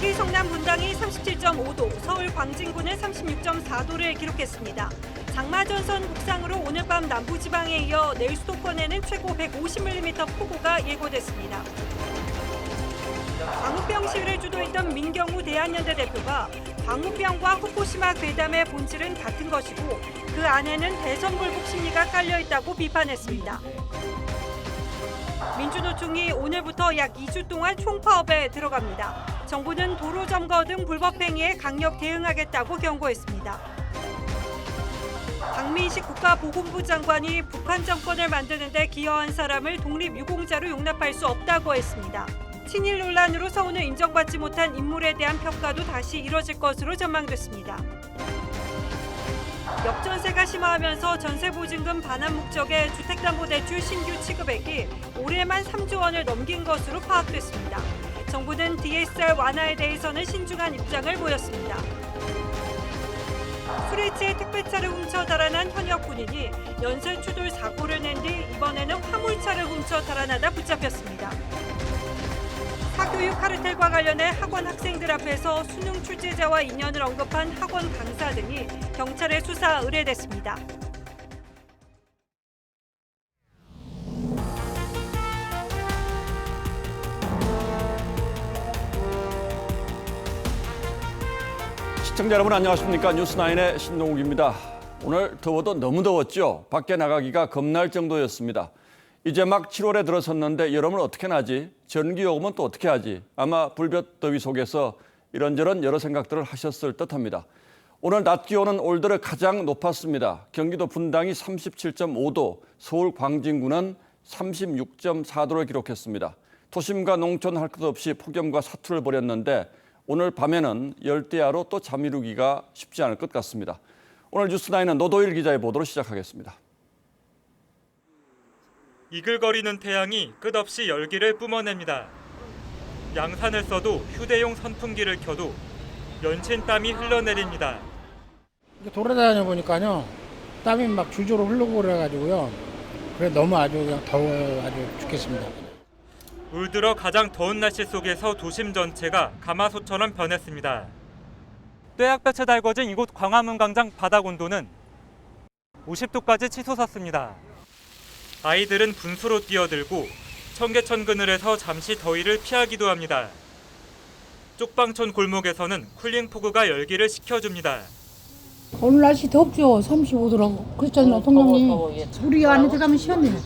경기 성남 분당이 37.5도, 서울 광진군은 36.4도를 기록했습니다. 장마전선 북상으로 오늘 밤 남부지방에 이어 내일 수도권에는 최고 150mm 폭우가 예고됐습니다. 광우병 시위를 주도했던 민경우 대한연대 대표가 광우병과 후쿠시마 괴담의 본질은 같은 것이고 그 안에는 대선 불복 심리가 깔려 있다고 비판했습니다. 민주노총이 오늘부터 약 2주 동안 총파업에 들어갑니다. 정부는 도로 점거 등 불법 행위에 강력 대응하겠다고 경고했습니다. 박민식 국가보건부 장관이 북한 정권을 만드는 데 기여한 사람을 독립유공자로 용납할 수 없다고 했습니다. 친일 논란으로 서운을 인정받지 못한 인물에 대한 평가도 다시 이뤄질 것으로 전망됐습니다. 역전세가 심화하면서 전세보증금 반환 목적의 주택담보대출 신규 취급액이 올해만 3조 원을 넘긴 것으로 파악됐습니다. 정부는 DSR 완화에 대해서는 신중한 입장을 보였습니다. 수레지에 택배차를 훔쳐 달아난 현역 군인이 연쇄 추돌 사고를 낸 뒤 이번에는 화물차를 훔쳐 달아나다 붙잡혔습니다. 사교육 카르텔과 관련해 학원 학생들 앞에서 수능 출제자와 인연을 언급한 학원 강사 등이 경찰에 수사 의뢰됐습니다. 시청자 여러분 안녕하십니까? 뉴스9의 신동욱입니다. 오늘 더워도 너무 더웠죠? 밖에 나가기가 겁날 정도였습니다. 이제 막 7월에 들어섰는데 여름은 어떻게 나지? 전기요금은 또 어떻게 하지? 아마 불볕더위 속에서 이런저런 여러 생각들을 하셨을 듯합니다. 오늘 낮 기온은 올 들어 가장 높았습니다. 경기도 분당이 37.5도, 서울 광진군은 36.4도를 기록했습니다. 도심과 농촌 할 것 없이 폭염과 사투를 벌였는데 오늘 밤에는 열대야로 또 잠 이루기가 쉽지 않을 것 같습니다. 오늘 뉴스9는 노도일 기자의 보도로 시작하겠습니다. 이글거리는 태양이 끝없이 열기를 뿜어냅니다. 양산을 써도 휴대용 선풍기를 켜도 연신 땀이 흘러내립니다. 돌아다녀 보니까요, 땀이 막 줄줄 흐르고 그래가지고요. 그래 너무 아주 그냥 더워요. 아주 죽겠습니다. 올 들어 가장 더운 날씨 속에서 도심 전체가 가마솥처럼 변했습니다. 떼약볕에 달궈진 이곳 광화문 광장 바닥 온도는 50도까지 치솟았습니다. 아이들은 분수로 뛰어들고 청계천 그늘에서 잠시 더위를 피하기도 합니다. 쪽방촌 골목에서는 쿨링포그가 열기를 식혀줍니다. 오늘 날씨 덥죠. 35도라고. 그랬잖아요, 통장님. 우리 안에 들어가면 시원해요.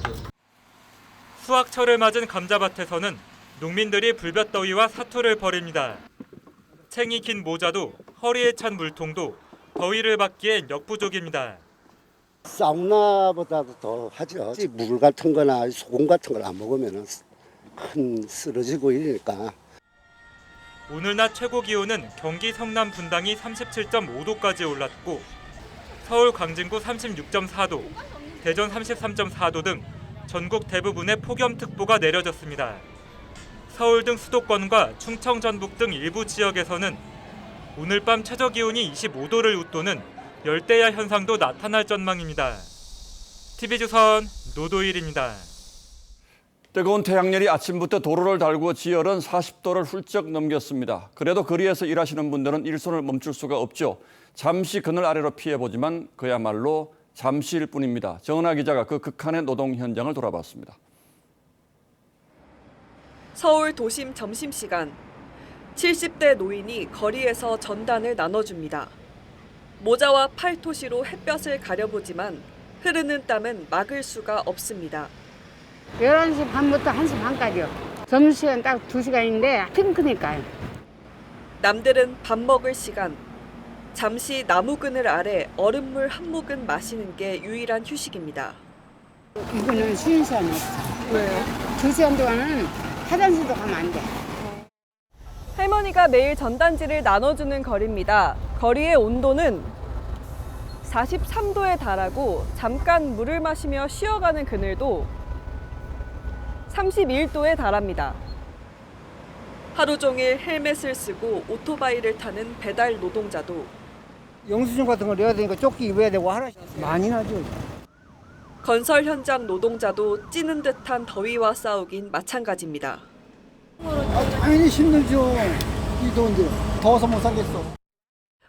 수확철을 맞은 감자밭에서는 농민들이 불볕더위와 사투를 벌입니다. 챙이 긴 모자도 허리에 찬 물통도 더위를 받기엔 역부족입니다. 사우나보다도 더 하죠. 물 같은 거나 소금 같은 걸 안 먹으면 쓰러지고 이러니까. 오늘 낮 최고 기온은 경기 성남 분당이 37.5도까지 올랐고 서울 광진구 36.4도, 대전 33.4도 등 전국 대부분에 폭염특보가 내려졌습니다. 서울 등 수도권과 충청 전북 등 일부 지역에서는 오늘 밤 최저 기온이 25도를 웃도는 열대야 현상도 나타날 전망입니다. TV조선 노도일입니다. 뜨거운 태양열이 아침부터 도로를 달구어 지열은 40도를 훌쩍 넘겼습니다. 그래도 거리에서 일하시는 분들은 일손을 멈출 수가 없죠. 잠시 그늘 아래로 피해보지만 그야말로 잠시일 뿐입니다. 정은아 기자가 그 극한의 노동 현장을 돌아봤습니다. 서울 도심 점심시간, 70대 노인이 거리에서 전단을 나눠줍니다. 모자와 팔토시로 햇볕을 가려보지만 흐르는 땀은 막을 수가 없습니다. 11시 반부터 1시 반까지요. 점심시간 딱 2시간인데 핑크니까요. 남들은 밥 먹을 시간, 잠시 나무 그늘 아래 얼음물 한 모금 마시는 게 유일한 휴식입니다. 이거는 쉬는 시간이 없어. 왜요? 2시간 동안은 화장실도 가면 안 돼. 할머니가 매일 전단지를 나눠주는 거리입니다. 거리의 온도는 43도에 달하고 잠깐 물을 마시며 쉬어가는 그늘도 31도에 달합니다. 하루 종일 헬멧을 쓰고 오토바이를 타는 배달 노동자도 영수증 같은 걸 내야 되니까 조끼 입어야 되고 하나씩 많이 나죠. 건설 현장 노동자도 찌는 듯한 더위와 싸우긴 마찬가지입니다. 당연히 힘들죠. 이도 이제 더워서 못 살겠어.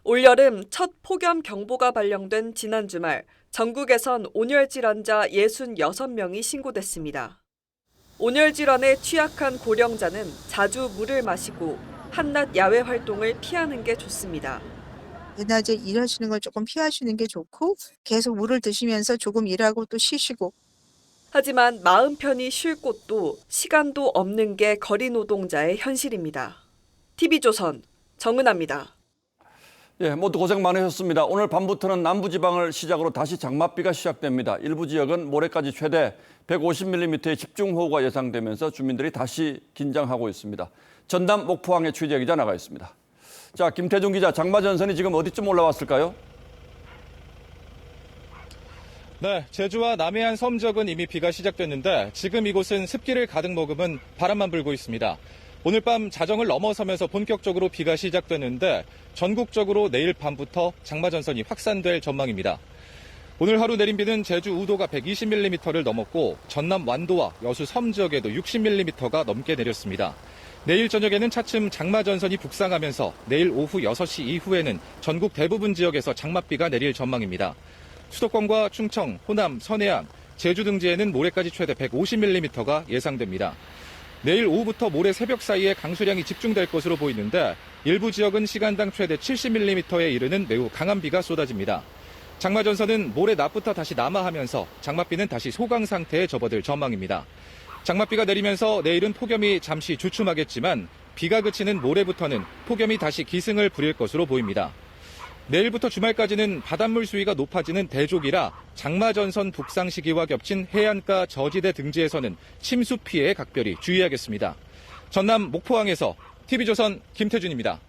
올여름 첫 폭염 경보가 발령된 지난 주말 전국에선 온열 질환자 66명이 신고됐습니다. 온열 질환에 취약한 고령자는 자주 물을 마시고 한낮 야외 활동을 피하는 게 좋습니다. 낮에 일하시는 걸 조금 피하시는 게 좋고 계속 물을 드시면서 조금 일하고 또 쉬시고. 하지만 마음 편히 쉴 곳도 시간도 없는 게 거리 노동자의 현실입니다. TV조선 정은아입니다. 예, 모두 고생 많으셨습니다. 오늘 밤부터는 남부지방을 시작으로 다시 장맛비가 시작됩니다. 일부 지역은 모레까지 최대 150mm의 집중호우가 예상되면서 주민들이 다시 긴장하고 있습니다. 전남 목포항에 취재 기자 나가 있습니다. 자, 김태중 기자, 장마 전선이 지금 어디쯤 올라왔을까요? 네, 제주와 남해안 섬적은 이미 비가 시작됐는데 지금 이곳은 습기를 가득 머금은 바람만 불고 있습니다. 오늘 밤 자정을 넘어서면서 본격적으로 비가 시작되는데 전국적으로 내일 밤부터 장마 전선이 확산될 전망입니다. 오늘 하루 내린 비는 제주 우도가 120mm를 넘었고 전남 완도와 여수 섬 지역에도 60mm가 넘게 내렸습니다. 내일 저녁에는 차츰 장마 전선이 북상하면서 내일 오후 6시 이후에는 전국 대부분 지역에서 장맛비가 내릴 전망입니다. 수도권과 충청, 호남, 서해안, 제주 등지에는 모레까지 최대 150mm가 예상됩니다. 내일 오후부터 모레 새벽 사이에 강수량이 집중될 것으로 보이는데 일부 지역은 시간당 최대 70mm에 이르는 매우 강한 비가 쏟아집니다. 장마 전선은 모레 낮부터 다시 남하하면서 장맛비는 다시 소강 상태에 접어들 전망입니다. 장맛비가 내리면서 내일은 폭염이 잠시 주춤하겠지만 비가 그치는 모레부터는 폭염이 다시 기승을 부릴 것으로 보입니다. 내일부터 주말까지는 바닷물 수위가 높아지는 대족이라 장마 전선 북상 시기와 겹친 해안가 저지대 등지에서는 침수 피해에 각별히 주의하겠습니다. 전남 목포항에서 TV조선 김태준입니다.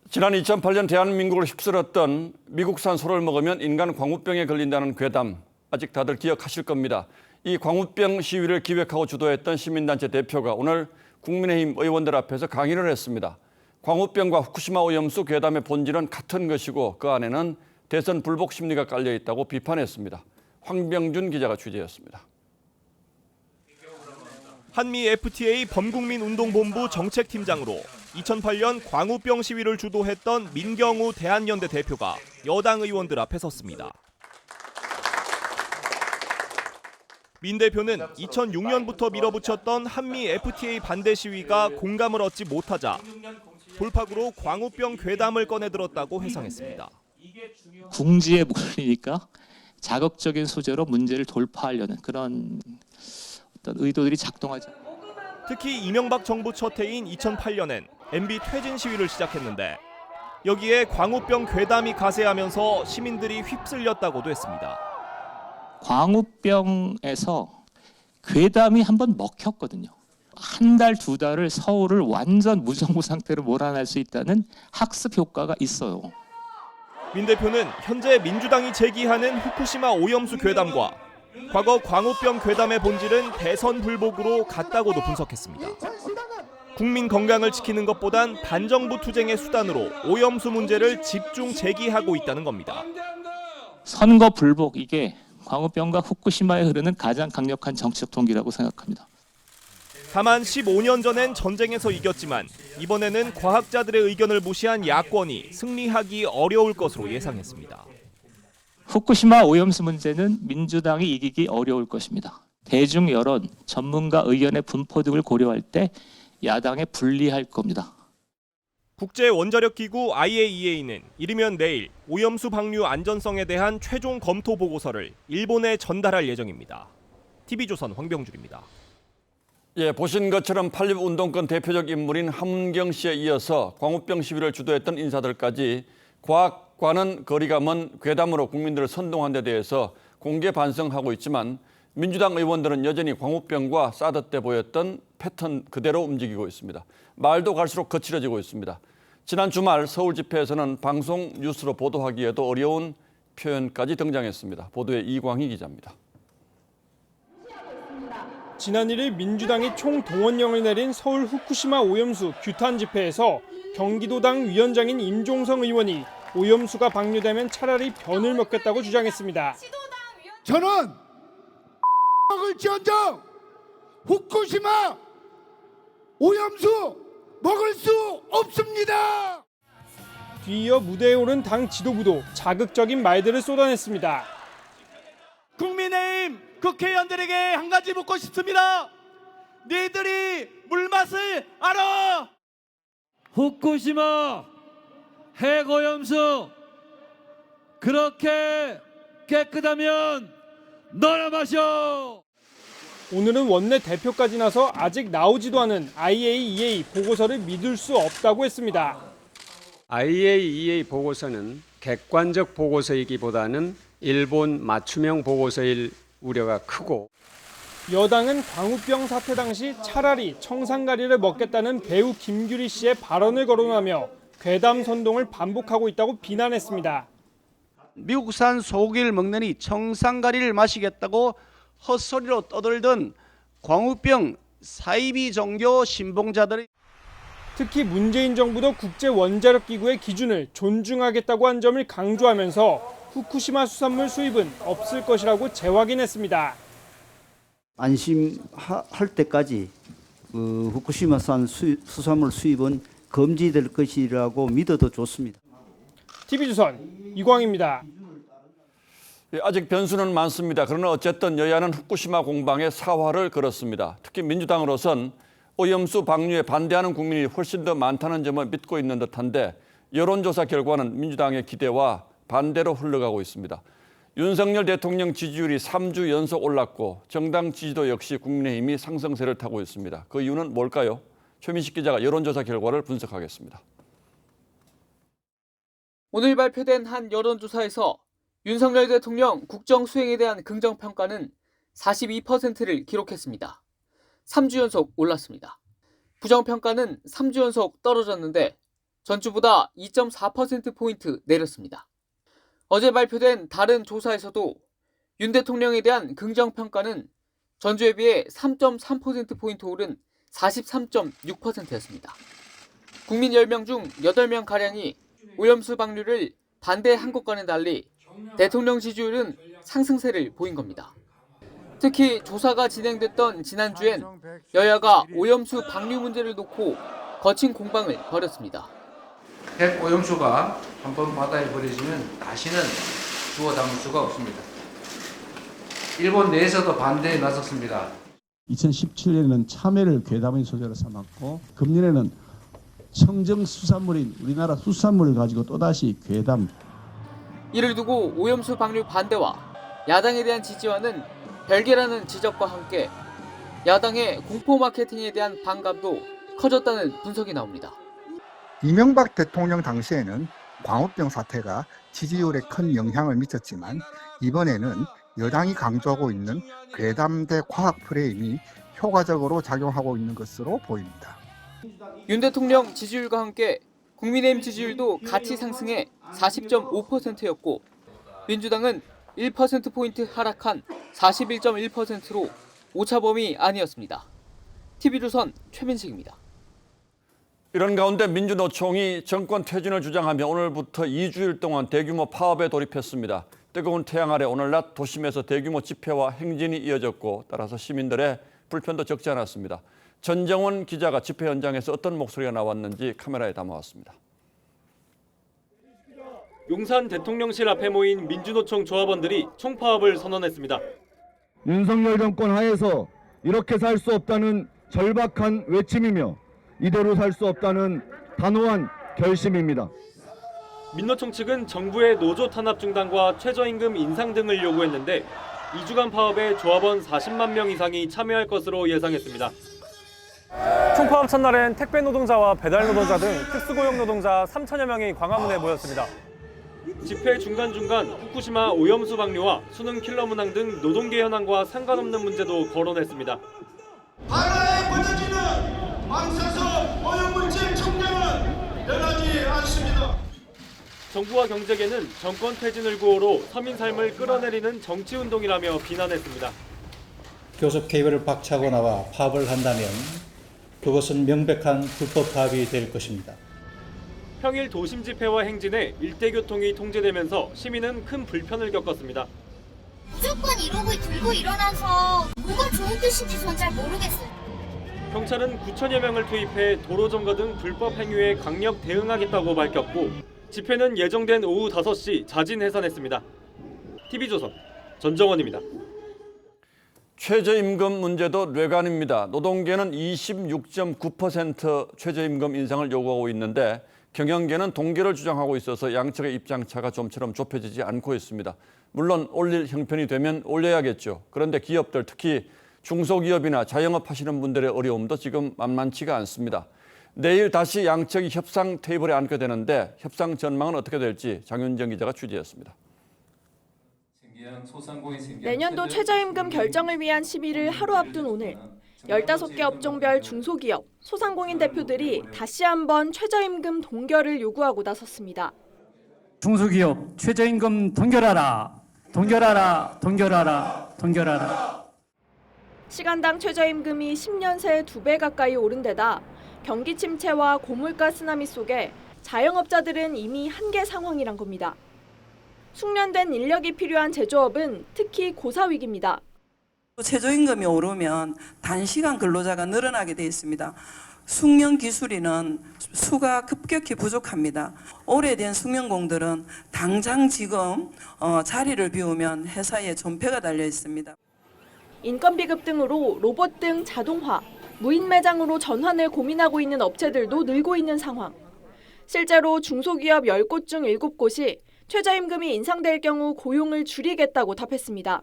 지난 2008년 대한민국을 휩쓸었던 미국산 소를 먹으면 인간 광우병에 걸린다는 괴담, 아직 다들 기억하실 겁니다. 이 광우병 시위를 기획하고 주도했던 시민단체 대표가 오늘 국민의힘 의원들 앞에서 강의를 했습니다. 광우병과 후쿠시마 오염수 괴담의 본질은 같은 것이고 그 안에는 대선 불복 심리가 깔려 있다고 비판했습니다. 황병준 기자가 취재했습니다. 한미 FTA 범국민운동본부 정책팀장으로 2008년 광우병 시위를 주도했던 민경우 대한연대 대표가 여당 의원들 앞에 섰습니다. 민 대표는 2006년부터 밀어붙였던 한미 FTA 반대 시위가 공감을 얻지 못하자 돌파구로 광우병 괴담을 꺼내들었다고 해상했습니다. 궁지에 몰리니까 자극적인 소재로 문제를 돌파하려는 그런 어떤 의도들이 작동하지. 특히 이명박 정부 첫 해인 2008년엔 MB 퇴진 시위를 시작했는데 여기에 광우병 괴담이 가세하면서 시민들이 휩쓸렸다고도 했습니다. 광우병에서 괴담이 한번 먹혔거든요. 한 달, 두 달을 서울을 완전 무정부 상태로 몰아낼 수 있다는 학습 효과가 있어요. 민 대표는 현재 민주당이 제기하는 후쿠시마 오염수 괴담과 과거 광우병 괴담의 본질은 대선 불복으로 같다고도 분석했습니다. 국민 건강을 지키는 것보단 반정부 투쟁의 수단으로 오염수 문제를 집중 제기하고 있다는 겁니다. 선거 불복, 이게 광우병과 후쿠시마에 흐르는 가장 강력한 정치적 동기라고 생각합니다. 다만 15년 전엔 전쟁에서 이겼지만 이번에는 과학자들의 의견을 무시한 야권이 승리하기 어려울 것으로 예상했습니다. 후쿠시마 오염수 문제는 민주당이 이기기 어려울 것입니다. 대중 여론, 전문가 의견의 분포 등을 고려할 때 야당에 불리할 겁니다. 국제원자력기구 IAEA는 이르면 내일 오염수 방류 안전성에 대한 최종 검토 보고서를 일본에 전달할 예정입니다. TV조선 황병준입니다. 예, 보신 것처럼 판립운동권 대표적 인물인 함은경 씨에 이어서 광우병 시위를 주도했던 인사들까지 과학과는 거리가 먼 괴담으로 국민들을 선동한 데 대해서 공개 반성하고 있지만 민주당 의원들은 여전히 광우병과 사드 때 보였던 패턴 그대로 움직이고 있습니다. 말도 갈수록 거칠어지고 있습니다. 지난 주말 서울 집회에서는 방송 뉴스로 보도하기에도 어려운 표현까지 등장했습니다. 보도에 이광희 기자입니다. 지난 1일 민주당이 총동원령을 내린 서울 후쿠시마 오염수 규탄 집회에서 경기도당 위원장인 임종성 의원이 오염수가 방류되면 차라리 변을 먹겠다고 주장했습니다. 저는 먹을지언정 후쿠시마 오염수 먹을 수 없습니다. 뒤이어 무대에 오른 당 지도부도 자극적인 말들을 쏟아냈습니다. 국민의힘 국회의원들에게 한 가지 묻고 싶습니다. 니들이 물맛을 알아? 후쿠시마 핵오염수 그렇게 깨끗하면 너나 마셔. 오늘은 원내 대표까지 나서 아직 나오지도 않은 IAEA 보고서를 믿을 수 없다고 했습니다. IAEA 보고서는 객관적 보고서이기보다는 일본 맞춤형 보고서일 우려가 크고, 여당은 광우병 사태 당시 차라리 청산가리를 먹겠다는 배우 김규리 씨의 발언을 거론하며 괴담 선동을 반복하고 있다고 비난했습니다. 미국산 소고기를 먹느니 청산가리를 마시겠다고 헛소리로 떠들던 광우병 사이비 종교 신봉자들이 특히 문재인 정부도 국제원자력기구의 기준을 존중하겠다고 한 점을 강조하면서 후쿠시마 수산물 수입은 없을 것이라고 재확인했습니다. 안심할 때까지 후쿠시마산 수산물 수입은 금지될 것이라고 믿어도 좋습니다. TV조선 이광입니다. 아직 변수는 많습니다. 그러나 어쨌든 여야는 후쿠시마 공방에 사활을 걸었습니다. 특히 민주당으로선 오염수 방류에 반대하는 국민이 훨씬 더 많다는 점을 믿고 있는 듯한데 여론조사 결과는 민주당의 기대와 반대로 흘러가고 있습니다. 윤석열 대통령 지지율이 3주 연속 올랐고 정당 지지도 역시 국민의힘이 상승세를 타고 있습니다. 그 이유는 뭘까요? 최민식 기자가 여론조사 결과를 분석하겠습니다. 오늘 발표된 한 여론조사에서 윤석열 대통령 국정 수행에 대한 긍정평가는 42%를 기록했습니다. 3주 연속 올랐습니다. 부정평가는 3주 연속 떨어졌는데 전주보다 2.4%포인트 내렸습니다. 어제 발표된 다른 조사에서도 윤 대통령에 대한 긍정평가는 전주에 비해 3.3%포인트 오른 43.6%였습니다. 국민 10명 중 8명가량이 오염수 방류를 반대한 것과는 달리 대통령 지지율은 상승세를 보인 겁니다. 특히 조사가 진행됐던 지난주엔 여야가 오염수 방류 문제를 놓고 거친 공방을 벌였습니다. 핵 오염수가 한번 바다에 버려지면 다시는 주워 담을 수가 없습니다. 일본 내에서도 반대에 나섰습니다. 2017년에는 참외를 괴담의 소재로 삼았고 금년에는 청정 수산물인 우리나라 수산물을 가지고 또다시 괴담. 이를 두고 오염수 방류 반대와 야당에 대한 지지와는 별개라는 지적과 함께 야당의 공포 마케팅에 대한 반감도 커졌다는 분석이 나옵니다. 이명박 대통령 당시에는 광우병 사태가 지지율에 큰 영향을 미쳤지만 이번에는 여당이 강조하고 있는 괴담대 과학 프레임이 효과적으로 작용하고 있는 것으로 보입니다. 윤 대통령 지지율과 함께 국민의힘 지지율도 같이 상승해 40.5%였고 민주당은 1%포인트 하락한 41.1%로 오차범위 안이었습니다. TV조선 최민식입니다. 이런 가운데 민주노총이 정권 퇴진을 주장하며 오늘부터 2주일 동안 대규모 파업에 돌입했습니다. 뜨거운 태양 아래 오늘 낮 도심에서 대규모 집회와 행진이 이어졌고 따라서 시민들의 불편도 적지 않았습니다. 전정원 기자가 집회 현장에서 어떤 목소리가 나왔는지 카메라에 담아왔습니다. 용산 대통령실 앞에 모인 민주노총 조합원들이 총파업을 선언했습니다. 윤석열 정권 하에서 이렇게 살 수 없다는 절박한 외침이며 이대로 살 수 없다는 단호한 결심입니다. 민노총 측은 정부의 노조 탄압 중단과 최저임금 인상 등을 요구했는데 2주간 파업에 조합원 40만 명 이상이 참여할 것으로 예상했습니다. 총파업 첫날엔 택배 노동자와 배달 노동자 등 특수고용 노동자 3천여 명이 광화문에 모였습니다. 집회 중간중간 후쿠시마 오염수 방류와 수능 킬러 문항 등 노동계 현황과 상관없는 문제도 거론했습니다. 바다에 버려지는 방사성 오염물질 총량은 변하지 않습니다. 정부와 경제계는 정권 퇴진을 구호로 서민 삶을 끌어내리는 정치운동이라며 비난했습니다. 교섭 케이블을 박차고 나와 파업을 한다면 그것은 명백한 불법 파업이 될 것입니다. 평일 도심 집회와 행진에 일대 교통이 통제되면서 시민은 큰 불편을 겪었습니다. 무조건 이러고 들고 일어나서 뭐가 좋은 뜻인지 전 잘 모르겠어요. 경찰은 9천여 명을 투입해 도로 점거 등 불법 행위에 강력 대응하겠다고 밝혔고 집회는 예정된 오후 5시 자진 해산했습니다. TV조선 전정원입니다. 최저임금 문제도 뇌관입니다. 노동계는 26.9% 최저임금 인상을 요구하고 있는데 경영계는 동결을 주장하고 있어서 양측의 입장차가 좀처럼 좁혀지지 않고 있습니다. 물론 올릴 형편이 되면 올려야겠죠. 그런데 기업들, 특히 중소기업이나 자영업 하시는 분들의 어려움도 지금 만만치가 않습니다. 내일 다시 양측이 협상 테이블에 앉게 되는데 협상 전망은 어떻게 될지 장윤정 기자가 취재했습니다. 내년도 최저임금 결정을 위한 시위를 하루 앞둔 오늘 15개 업종별 중소기업, 소상공인 대표들이 다시 한번 최저임금 동결을 요구하고 나섰습니다. 중소기업 최저임금 동결하라, 동결하라, 동결하라, 동결하라. 시간당 최저임금이 10년 새 2배 가까이 오른 데다 경기 침체와 고물가 쓰나미 속에 자영업자들은 이미 한계 상황이란 겁니다. 숙련된 인력이 필요한 제조업은 특히 고사 위기입니다. 최저임금이 오르면 단시간 근로자가 늘어나게 돼 있습니다. 숙련 기술인은 수가 급격히 부족합니다. 오래된 숙련공들은 당장 지금 자리를 비우면 회사에 존폐가 달려 있습니다. 인건비급 등으로 로봇 등 자동화, 무인 매장으로 전환을 고민하고 있는 업체들도 늘고 있는 상황. 실제로 중소기업 10곳 중 7곳이 최저임금이 인상될 경우 고용을 줄이겠다고 답했습니다.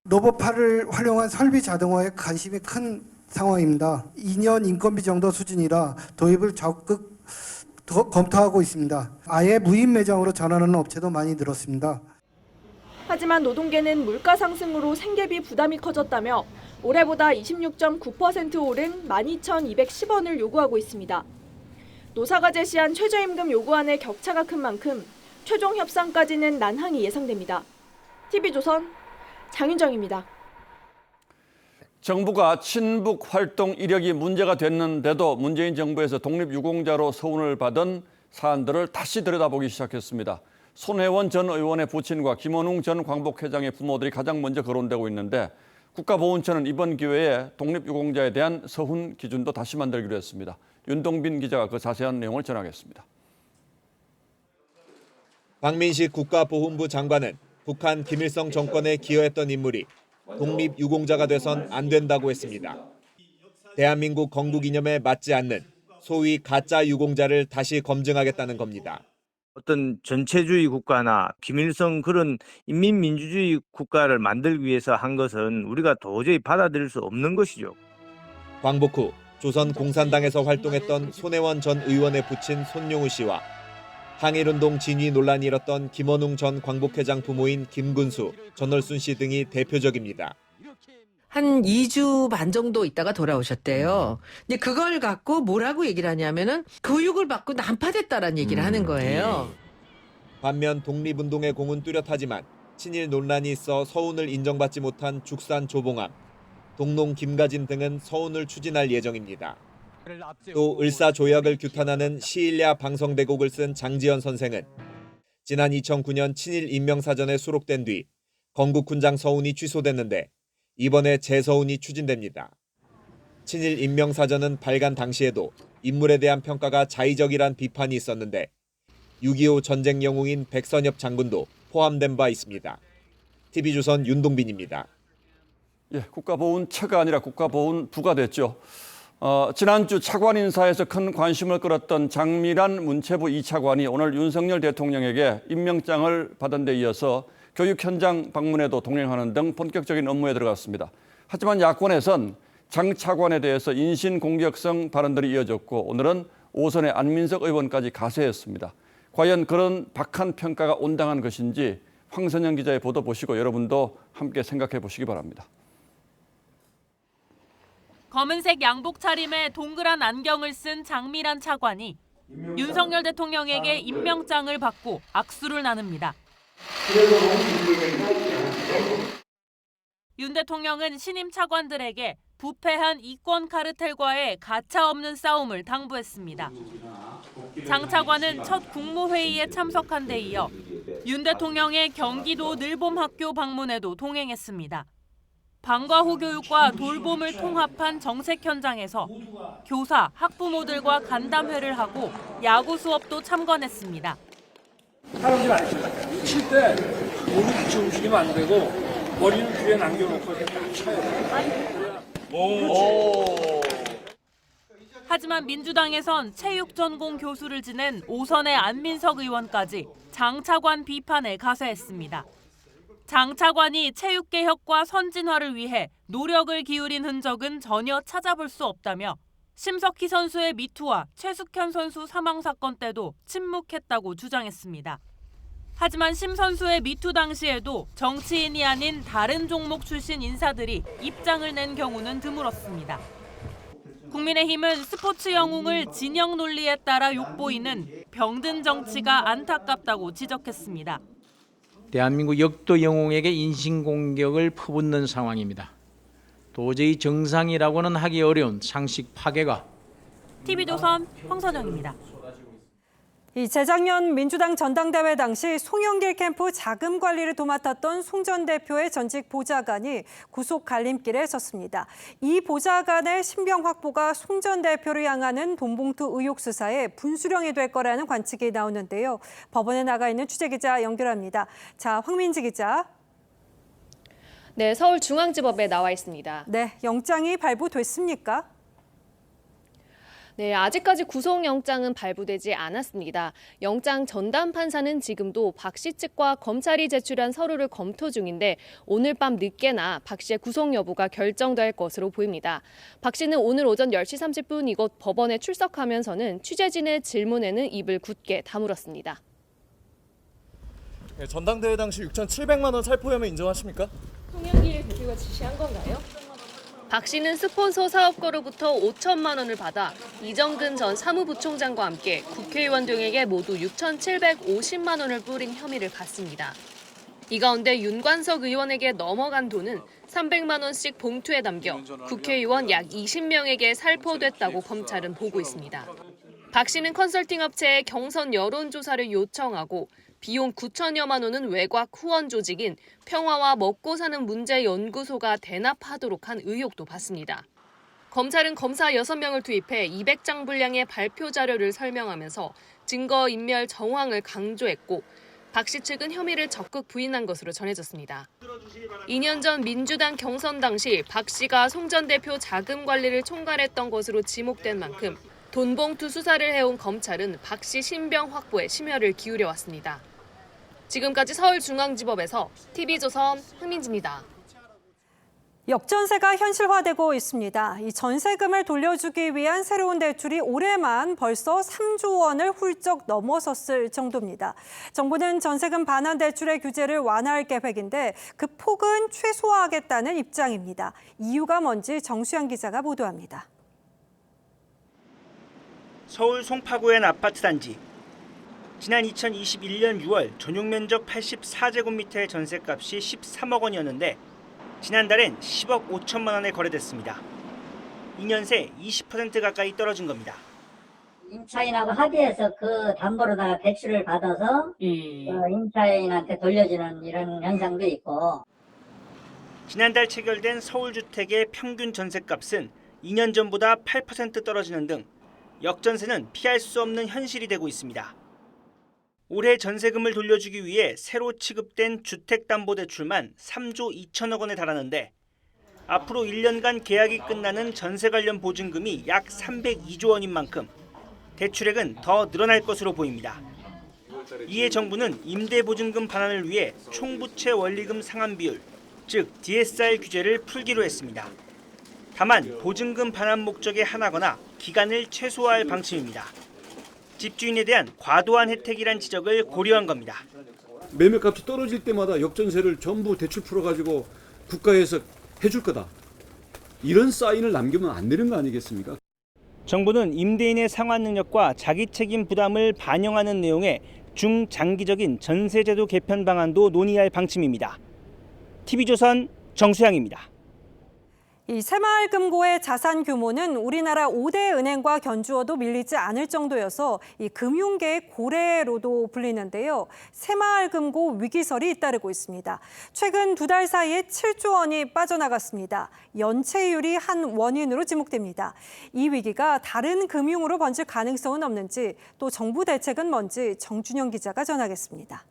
로봇팔을 활용한 설비 자동화에 관심이 큰 상황입니다. 2년 인건비 정도 수준이라 도입을 적극 검토하고 있습니다. 아예 무인 매장으로 전환하는 업체도 많이 늘었습니다. 하지만 노동계는 물가 상승으로 생계비 부담이 커졌다며 올해보다 26.9% 오른 12,210원을 요구하고 있습니다. 노사가 제시한 최저임금 요구안의 격차가 큰 만큼 최종 협상까지는 난항이 예상됩니다. TV조선 장윤정입니다. 정부가 친북 활동 이력이 문제가 됐는데도 문재인 정부에서 독립유공자로 서운을 받은 사안들을 다시 들여다보기 시작했습니다. 손혜원 전 의원의 부친과 김원웅 전 광복회장의 부모들이 가장 먼저 거론되고 있는데 국가보훈처는 이번 기회에 독립유공자에 대한 서훈 기준도 다시 만들기로 했습니다. 윤동빈 기자가 그 자세한 내용을 전하겠습니다. 박민식 국가보훈부 장관은 북한 김일성 정권에 기여했던 인물이 독립유공자가 돼선 안 된다고 했습니다. 대한민국 건국 이념에 맞지 않는 소위 가짜 유공자를 다시 검증하겠다는 겁니다. 어떤 전체주의 국가나 김일성 그런 인민민주주의 국가를 만들기 위해서 한 것은 우리가 도저히 받아들일 수 없는 것이죠. 광복 후 조선 공산당에서 활동했던 손혜원 전 의원의 부친 손용우 씨와 항일운동 진위 논란이 일었던 김원웅 전 광복회장 부모인 김근수, 전월순 씨 등이 대표적입니다. 한 2주 반 정도 있다가 돌아오셨대요. 근데 그걸 갖고 뭐라고 얘기를 하냐면은 교육을 받고 난파됐다라는 얘기를 하는 거예요. 반면 독립운동의 공은 뚜렷하지만 친일 논란이 있어 서훈을 인정받지 못한 죽산 조봉암, 동농 김가진 등은 서훈을 추진할 예정입니다. 또 을사조약을 규탄하는 시일야 방성대곡을 쓴 장지연 선생은 지난 2009년 친일 인명사전에 수록된 뒤 건국훈장 서훈이 취소됐는데 이번에 재서훈이 추진됩니다. 친일 인명사전은 발간 당시에도 인물에 대한 평가가 자의적이란 비판이 있었는데 6.25 전쟁 영웅인 백선엽 장군도 포함된 바 있습니다. TV조선 윤동빈입니다. 예, 국가보훈처가 아니라 국가보훈부가 됐죠. 지난주 차관 인사에서 큰 관심을 끌었던 장미란 문체부 2차관이 오늘 윤석열 대통령에게 임명장을 받은 데 이어서 교육 현장 방문에도 동행하는 등 본격적인 업무에 들어갔습니다. 하지만 야권에선 장 차관에 대해서 인신공격성 발언들이 이어졌고 오늘은 오선의 안민석 의원까지 가세했습니다. 과연 그런 박한 평가가 온당한 것인지 황선영 기자의 보도 보시고 여러분도 함께 생각해 보시기 바랍니다. 검은색 양복 차림에 동그란 안경을 쓴 장미란 차관이 윤석열 대통령에게 임명장을 받고 악수를 나눕니다. 윤 대통령은 신임 차관들에게 부패한 이권 카르텔과의 가차없는 싸움을 당부했습니다. 장 차관은 첫 국무회의에 참석한 데 이어 윤 대통령의 경기도 늘봄학교 방문에도 동행했습니다. 방과후 교육과 돌봄을 통합한 정책 현장에서 교사, 학부모들과 간담회를 하고 야구 수업도 참관했습니다. 사람들 안 칩니다. 칠 때 몸이 같이 움직이면 안 되고 머리는 뒤에 남겨놓고 이렇게 쳐야 돼요. 하지만 민주당에선 체육 전공 교수를 지낸 오선의 안민석 의원까지 장 차관 비판에 가세했습니다. 장 차관이 체육개혁과 선진화를 위해 노력을 기울인 흔적은 전혀 찾아볼 수 없다며 심석희 선수의 미투와 최숙현 선수 사망 사건 때도 침묵했다고 주장했습니다. 하지만 심 선수의 미투 당시에도 정치인이 아닌 다른 종목 출신 인사들이 입장을 낸 경우는 드물었습니다. 국민의힘은 스포츠 영웅을 진영 논리에 따라 욕보이는 병든 정치가 안타깝다고 지적했습니다. 대한민국 역도 영웅에게 인신공격을 퍼붓는 상황입니다. 도저히 정상이라고는 하기 어려운 상식 파괴가. TV조선 황선영입니다. 이 재작년 민주당 전당대회 당시 송영길 캠프 자금 관리를 도맡았던 송 전 대표의 전직 보좌관이 구속 갈림길에 섰습니다. 이 보좌관의 신병 확보가 송 전 대표를 향하는 돈봉투 의혹 수사에 분수령이 될 거라는 관측이 나오는데요. 법원에 나가 있는 취재기자 연결합니다. 자, 황민지 기자. 네, 서울중앙지법에 나와 있습니다. 네, 영장이 발부됐습니까? 네, 아직까지 구속영장은 발부되지 않았습니다. 영장 전담 판사는 지금도 박 씨 측과 검찰이 제출한 서류를 검토 중인데 오늘 밤 늦게나 박 씨의 구속 여부가 결정될 것으로 보입니다. 박 씨는 오늘 오전 10시 30분 이곳 법원에 출석하면서는 취재진의 질문에는 입을 굳게 다물었습니다. 네, 전당대회 당시 6,700만 원 살포 혐의 인정하십니까? 송영길 대표가 지시한 건가요? 박 씨는 스폰서 사업가로부터 5천만 원을 받아 이정근 전 사무부총장과 함께 국회의원 등에게 모두 6,750만 원을 뿌린 혐의를 갖습니다. 이 가운데 윤관석 의원에게 넘어간 돈은 300만 원씩 봉투에 담겨 국회의원 약 20명에게 살포됐다고 검찰은 보고 있습니다. 박 씨는 컨설팅 업체에 경선 여론조사를 요청하고 비용 9천여만 원은 외곽 후원 조직인 평화와 먹고 사는 문제 연구소가 대납하도록 한 의혹도 받습니다. 검찰은 검사 6명을 투입해 200장 분량의 발표 자료를 설명하면서 증거 인멸 정황을 강조했고 박 씨 측은 혐의를 적극 부인한 것으로 전해졌습니다. 2년 전 민주당 경선 당시 박 씨가 송 전 대표 자금 관리를 총괄했던 것으로 지목된 만큼 돈봉투 수사를 해온 검찰은 박 씨 신병 확보에 심혈을 기울여왔습니다. 지금까지 서울중앙지법에서 TV조선 황민지입니다. 역전세가 현실화되고 있습니다. 이 전세금을 돌려주기 위한 새로운 대출이 올해만 벌써 3조 원을 훌쩍 넘어섰을 정도입니다. 정부는 전세금 반환 대출의 규제를 완화할 계획인데 그 폭은 최소화하겠다는 입장입니다. 이유가 뭔지 정수영 기자가 보도합니다. 서울 송파구의 한 아파트 단지. 지난 2021년 6월 전용 면적 84제곱미터의 전셋값이 13억 원이었는데 지난달엔 10억 5천만 원에 거래됐습니다. 2년 새 20% 가까이 떨어진 겁니다. 임차인하고 합의해서 그 담보로다가 대출을 받아서 임차인한테 돌려주는 이런 현상도 있고. 지난달 체결된 서울주택의 평균 전셋값은 2년 전보다 8% 떨어지는 등 역전세는 피할 수 없는 현실이 되고 있습니다. 올해 전세금을 돌려주기 위해 새로 취급된 주택담보대출만 3조 2천억 원에 달하는데 앞으로 1년간 계약이 끝나는 전세 관련 보증금이 약 302조 원인 만큼 대출액은 더 늘어날 것으로 보입니다. 이에 정부는 임대보증금 반환을 위해 총부채 원리금 상환 비율, 즉 DSR 규제를 풀기로 했습니다. 다만 보증금 반환 목적에 한하거나 기간을 최소화할 방침입니다. 집주인에 대한 과도한 혜택이란 지적을 고려한 겁니다. 매매값이 떨어질 때마다 역전세를 전부 대출 풀어가지고 국가에서 해줄 거다. 이런 사인을 남기면 안 되는 거 아니겠습니까? 정부는 임대인의 상환 능력과 자기 책임 부담을 반영하는 내용의 중장기적인 전세제도 개편 방안도 논의할 방침입니다. TV조선 정수양입니다. 이 새마을금고의 자산 규모는 우리나라 5대 은행과 견주어도 밀리지 않을 정도여서 이 금융계의 고래로도 불리는데요. 새마을금고 위기설이 잇따르고 있습니다. 최근 2달 사이에 7조 원이 빠져나갔습니다. 연체율이 한 원인으로 지목됩니다. 이 위기가 다른 금융으로 번질 가능성은 없는지, 또 정부 대책은 뭔지 정준영 기자가 전하겠습니다.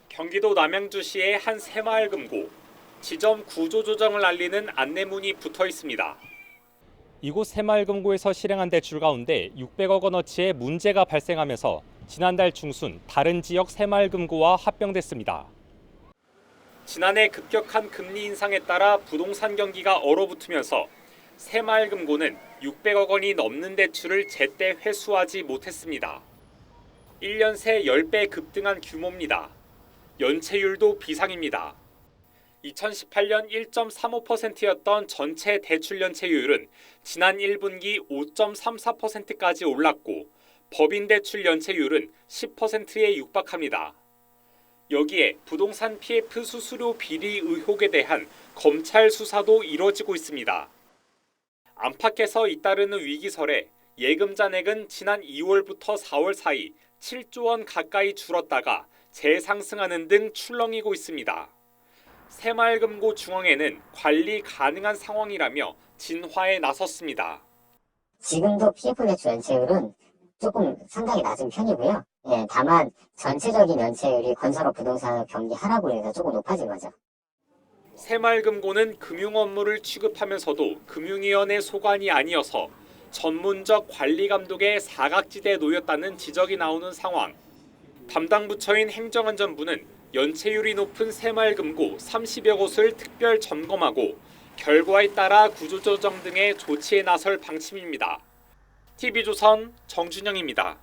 경기도 남양주시의 한 새마을금고. 지점 구조조정을 알리는 안내문이 붙어 있습니다. 이곳 새마을금고에서 실행한 대출 가운데 600억 원어치의 문제가 발생하면서 지난달 중순 다른 지역 새마을금고와 합병됐습니다. 지난해 급격한 금리 인상에 따라 부동산 경기가 얼어붙으면서 새마을금고는 600억 원이 넘는 대출을 제때 회수하지 못했습니다. 1년 새 10배 급등한 규모입니다. 연체율도 비상입니다. 2018년 1.35%였던 전체 대출 연체율은 지난 1분기 5.34%까지 올랐고 법인 대출 연체율은 10%에 육박합니다. 여기에 부동산 PF 수수료 비리 의혹에 대한 검찰 수사도 이뤄지고 있습니다. 안팎에서 잇따르는 위기설에 예금 잔액은 지난 2월부터 4월 사이 7조 원 가까이 줄었다가 재상승하는 등 출렁이고 있습니다. 새마을금고 중앙에는 관리 가능한 상황이라며 진화에 나섰습니다. 지금도 PF 대출 연체율은 조금 상당히 낮은 편이고요. 다만 전체적인 연체율이 건설업 부동산 경기 하락으로 인해서 조금 높아진 거죠. 새마을금고는 금융 업무를 취급하면서도 금융위원회 소관이 아니어서 전문적 관리 감독의 사각지대에 놓였다는 지적이 나오는 상황. 담당 부처인 행정안전부는 연체율이 높은 새마을금고 30여 곳을 특별 점검하고 결과에 따라 구조조정 등의 조치에 나설 방침입니다. TV조선 정준영입니다.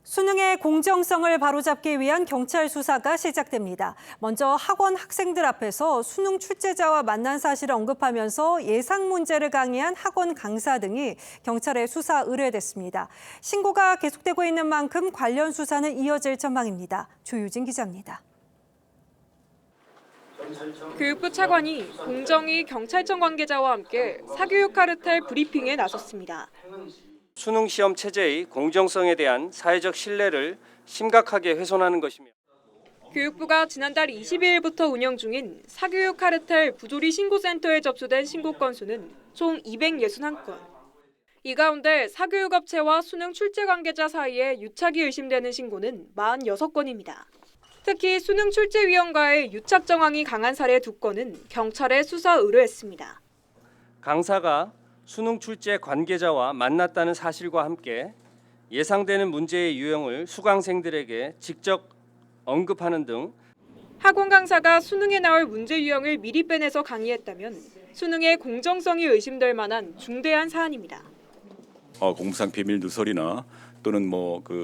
수능의 공정성을 바로잡기 위한 경찰 수사가 시작됩니다. 먼저 학원 학생들 앞에서 수능 출제자와 만난 사실을 언급하면서 예상 문제를 강의한 학원 강사 등이 경찰에 수사 의뢰됐습니다. 신고가 계속되고 있는 만큼 관련 수사는 이어질 전망입니다. 조유진 기자입니다. 교육부 차관이 공정위 경찰청 관계자와 함께 사교육 카르텔 브리핑에 나섰습니다. 수능 시험 체제의 공정성에 대한 사회적 신뢰를 심각하게 훼손하는 것이며 교육부가 지난달 22일부터 운영 중인 사교육 카르텔 부조리 신고센터에 접수된 신고 건수는 총 261건. 이 가운데 사교육업체와 수능 출제 관계자 사이에 유착이 의심되는 신고는 46건입니다. 특히 수능 출제위원과의 유착 정황이 강한 사례 2건은 경찰에 수사 의뢰했습니다. 강사가 수능 출제 관계자와 만났다는 사실과 함께 예상되는 문제의 유형을 수강생들에게 직접 언급하는 등 학원 강사가 수능에 나올 문제 유형을 미리 빼내서 강의했다면 수능의 공정성이 의심될 만한 중대한 사안입니다. 공무상 비밀 누설이나 또는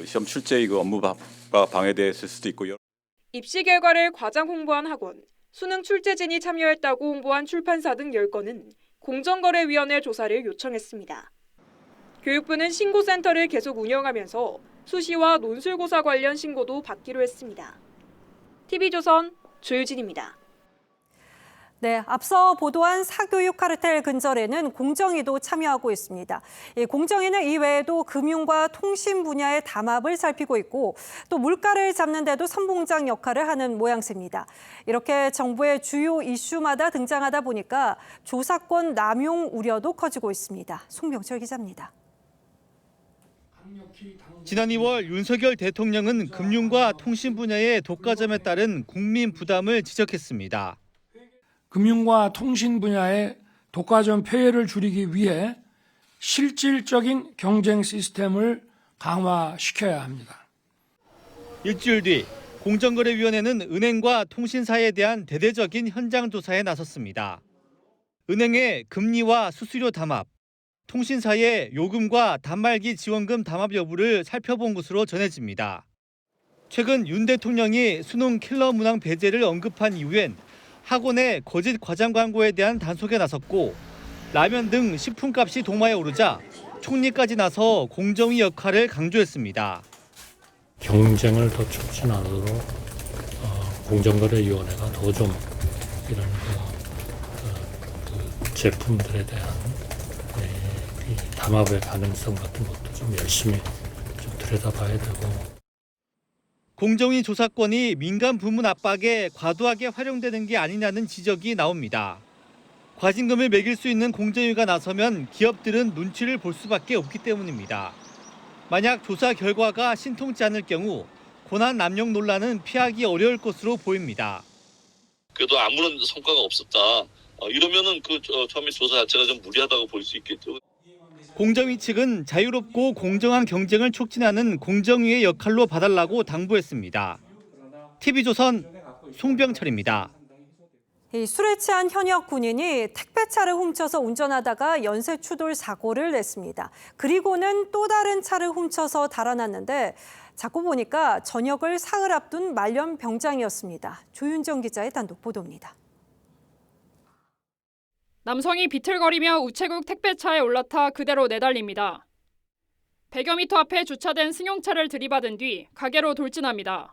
시험 출제의 업무가 방해됐을 수도 있고요. 입시 결과를 과장 홍보한 학원, 수능 출제진이 참여했다고 홍보한 출판사 등 10건은 공정거래위원회 조사를 요청했습니다. 교육부는 신고센터를 계속 운영하면서 수시와 논술고사 관련 신고도 받기로 했습니다. TV조선 조유진입니다. 네, 앞서 보도한 사교육 카르텔 근절에는 공정위도 참여하고 있습니다. 공정위는 이외에도 금융과 통신 분야의 담합을 살피고 있고 또 물가를 잡는 데도 선봉장 역할을 하는 모양새입니다. 이렇게 정부의 주요 이슈마다 등장하다 보니까 조사권 남용 우려도 커지고 있습니다. 송명철 기자입니다. 지난 2월 윤석열 대통령은 금융과 통신 분야의 독과점에 따른 국민 부담을 지적했습니다. 금융과 통신 분야의 독과점 폐해를 줄이기 위해 실질적인 경쟁 시스템을 강화시켜야 합니다. 일주일 뒤 공정거래위원회는 은행과 통신사에 대한 대대적인 현장 조사에 나섰습니다. 은행의 금리와 수수료 담합, 통신사의 요금과 단말기 지원금 담합 여부를 살펴본 것으로 전해집니다. 최근 윤 대통령이 수능 킬러 문항 배제를 언급한 이후엔 학원의 거짓 과장 광고에 대한 단속에 나섰고 라면 등 식품값이 도마에 오르자 총리까지 나서 공정위 역할을 강조했습니다. 경쟁을 더 촉진하도록 공정거래위원회가 더 좀 이런 제품들에 대한 이 담합의 가능성 같은 것도 좀 열심히 좀 들여다봐야 되고. 공정위 조사권이 민간 부문 압박에 과도하게 활용되는 게 아니냐는 지적이 나옵니다. 과징금을 매길 수 있는 공정위가 나서면 기업들은 눈치를 볼 수밖에 없기 때문입니다. 만약 조사 결과가 신통치 않을 경우 고난 남용 논란은 피하기 어려울 것으로 보입니다. 그래도 아무런 성과가 없었다. 이러면은 처음에 조사 자체가 좀 무리하다고 볼 수 있겠죠. 공정위 측은 자유롭고 공정한 경쟁을 촉진하는 공정위의 역할로 봐달라고 당부했습니다. TV조선 송병철입니다. 술에 취한 현역 군인이 택배차를 훔쳐서 운전하다가 연쇄추돌 사고를 냈습니다. 그리고는 또 다른 차를 훔쳐서 달아났는데 자고 보니까 전역을 사흘 앞둔 말년 병장이었습니다. 조윤정 기자의 단독 보도입니다. 남성이 비틀거리며 우체국 택배차에 올라타 그대로 내달립니다. 100여 미터 앞에 주차된 승용차를 들이받은 뒤 가게로 돌진합니다.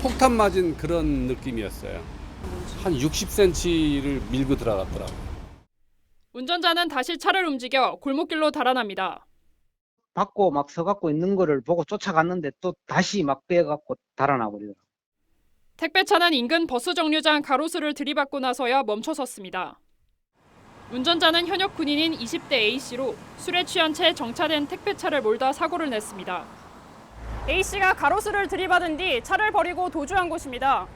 폭탄 맞은 그런 느낌이었어요. 한 60cm를 밀고 들어갔더라고요. 운전자는 다시 차를 움직여 골목길로 달아납니다. 받고 막 서갖고 있는 거를 보고 쫓아갔는데 또 다시 막 빼갖고 달아나 버리더라고요. 택배차는 인근 버스 정류장 가로수를 들이받고 나서야 멈춰섰습니다. 운전자는 현역 군인인 20대 A씨로 술에 취한 채 정차된 택배차를 몰다 사고를 냈습니다. A씨가 가로수를 들이받은 뒤 차를 버리고 도주한 곳입니다.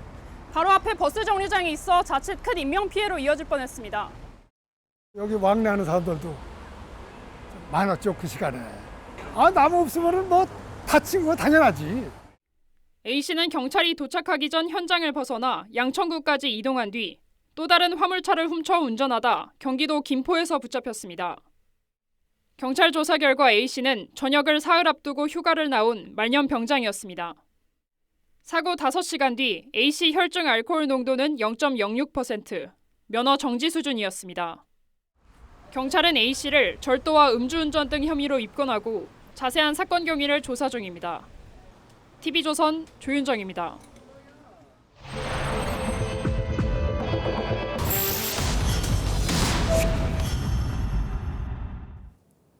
바로 앞에 버스 정류장이 있어 자칫 큰 인명피해로 이어질 뻔했습니다. 여기 왕래하는 사람들도 많았죠, 그 시간에. 나무 없으면 뭐 다친 거 당연하지. A씨는 경찰이 도착하기 전 현장을 벗어나 양천구까지 이동한 뒤 또 다른 화물차를 훔쳐 운전하다 경기도 김포에서 붙잡혔습니다. 경찰 조사 결과 A씨는 전역을 사흘 앞두고 휴가를 나온 말년 병장이었습니다. 사고 5시간 뒤 A씨 혈중 알코올 농도는 0.06%, 면허 정지 수준이었습니다. 경찰은 A씨를 절도와 음주운전 등 혐의로 입건하고 자세한 사건 경위를 조사 중입니다. TV조선 조윤정입니다.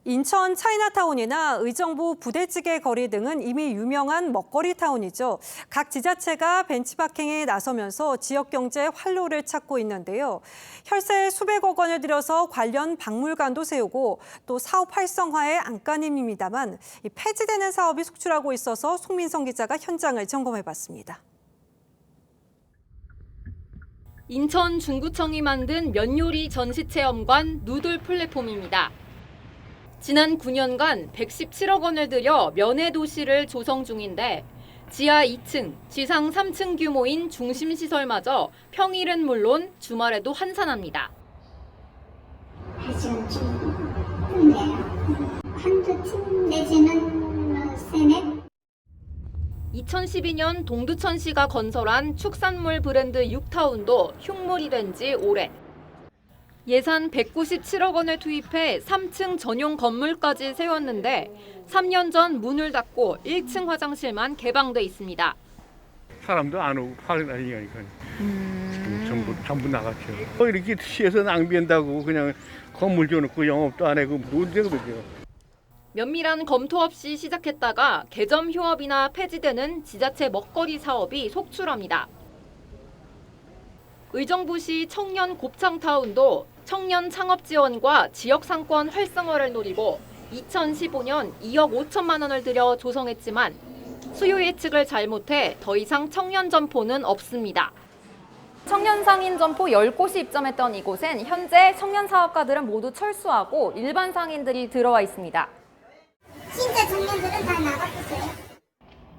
인천 차이나타운이나 의정부 부대찌개 거리 등은 이미 유명한 먹거리 타운이죠. 각 지자체가 벤치마킹에 나서면서 지역 경제 활로를 찾고 있는데요. 혈세 수백억 원을 들여서 관련 박물관도 세우고 또 사업 활성화에 안간힘입니다만 폐지되는 사업이 속출하고 있어서 송민성 기자가 현장을 점검해봤습니다. 인천 중구청이 만든 면요리 전시체험관 누들 플랫폼입니다. 지난 9년간 117억 원을 들여 면의 도시를 조성 중인데 지하 2층, 지상 3층 규모인 중심시설마저 평일은 물론 주말에도 한산합니다. 지금 좀 힘내요. 한두 팀 내지는 세네. 2012년 동두천시가 건설한 축산물 브랜드 육타운도 흉물이 된 지 오래. 예산 197억 원을 투입해 3층 전용 건물까지 세웠는데 3년 전 문을 닫고 1층 화장실만 개방돼 있습니다. 사람도 안 오고 파니까 지금 전부 나갔죠. 이렇게 시에서 낭비한다고 그냥 건물 지어놓고 영업도 안 하고 뭔데가 그죠. 면밀한 검토 없이 시작했다가 개점 휴업이나 폐지되는 지자체 먹거리 사업이 속출합니다. 의정부시 청년 곱창타운도 청년 창업 지원과 지역 상권 활성화를 노리고 2015년 2억 5천만 원을 들여 조성했지만 수요 예측을 잘못해 더 이상 청년 점포는 없습니다. 청년 상인 점포 10곳이 입점했던 이곳엔 현재 청년 사업가들은 모두 철수하고 일반 상인들이 들어와 있습니다. 진짜 청년들은 다 나갔어요.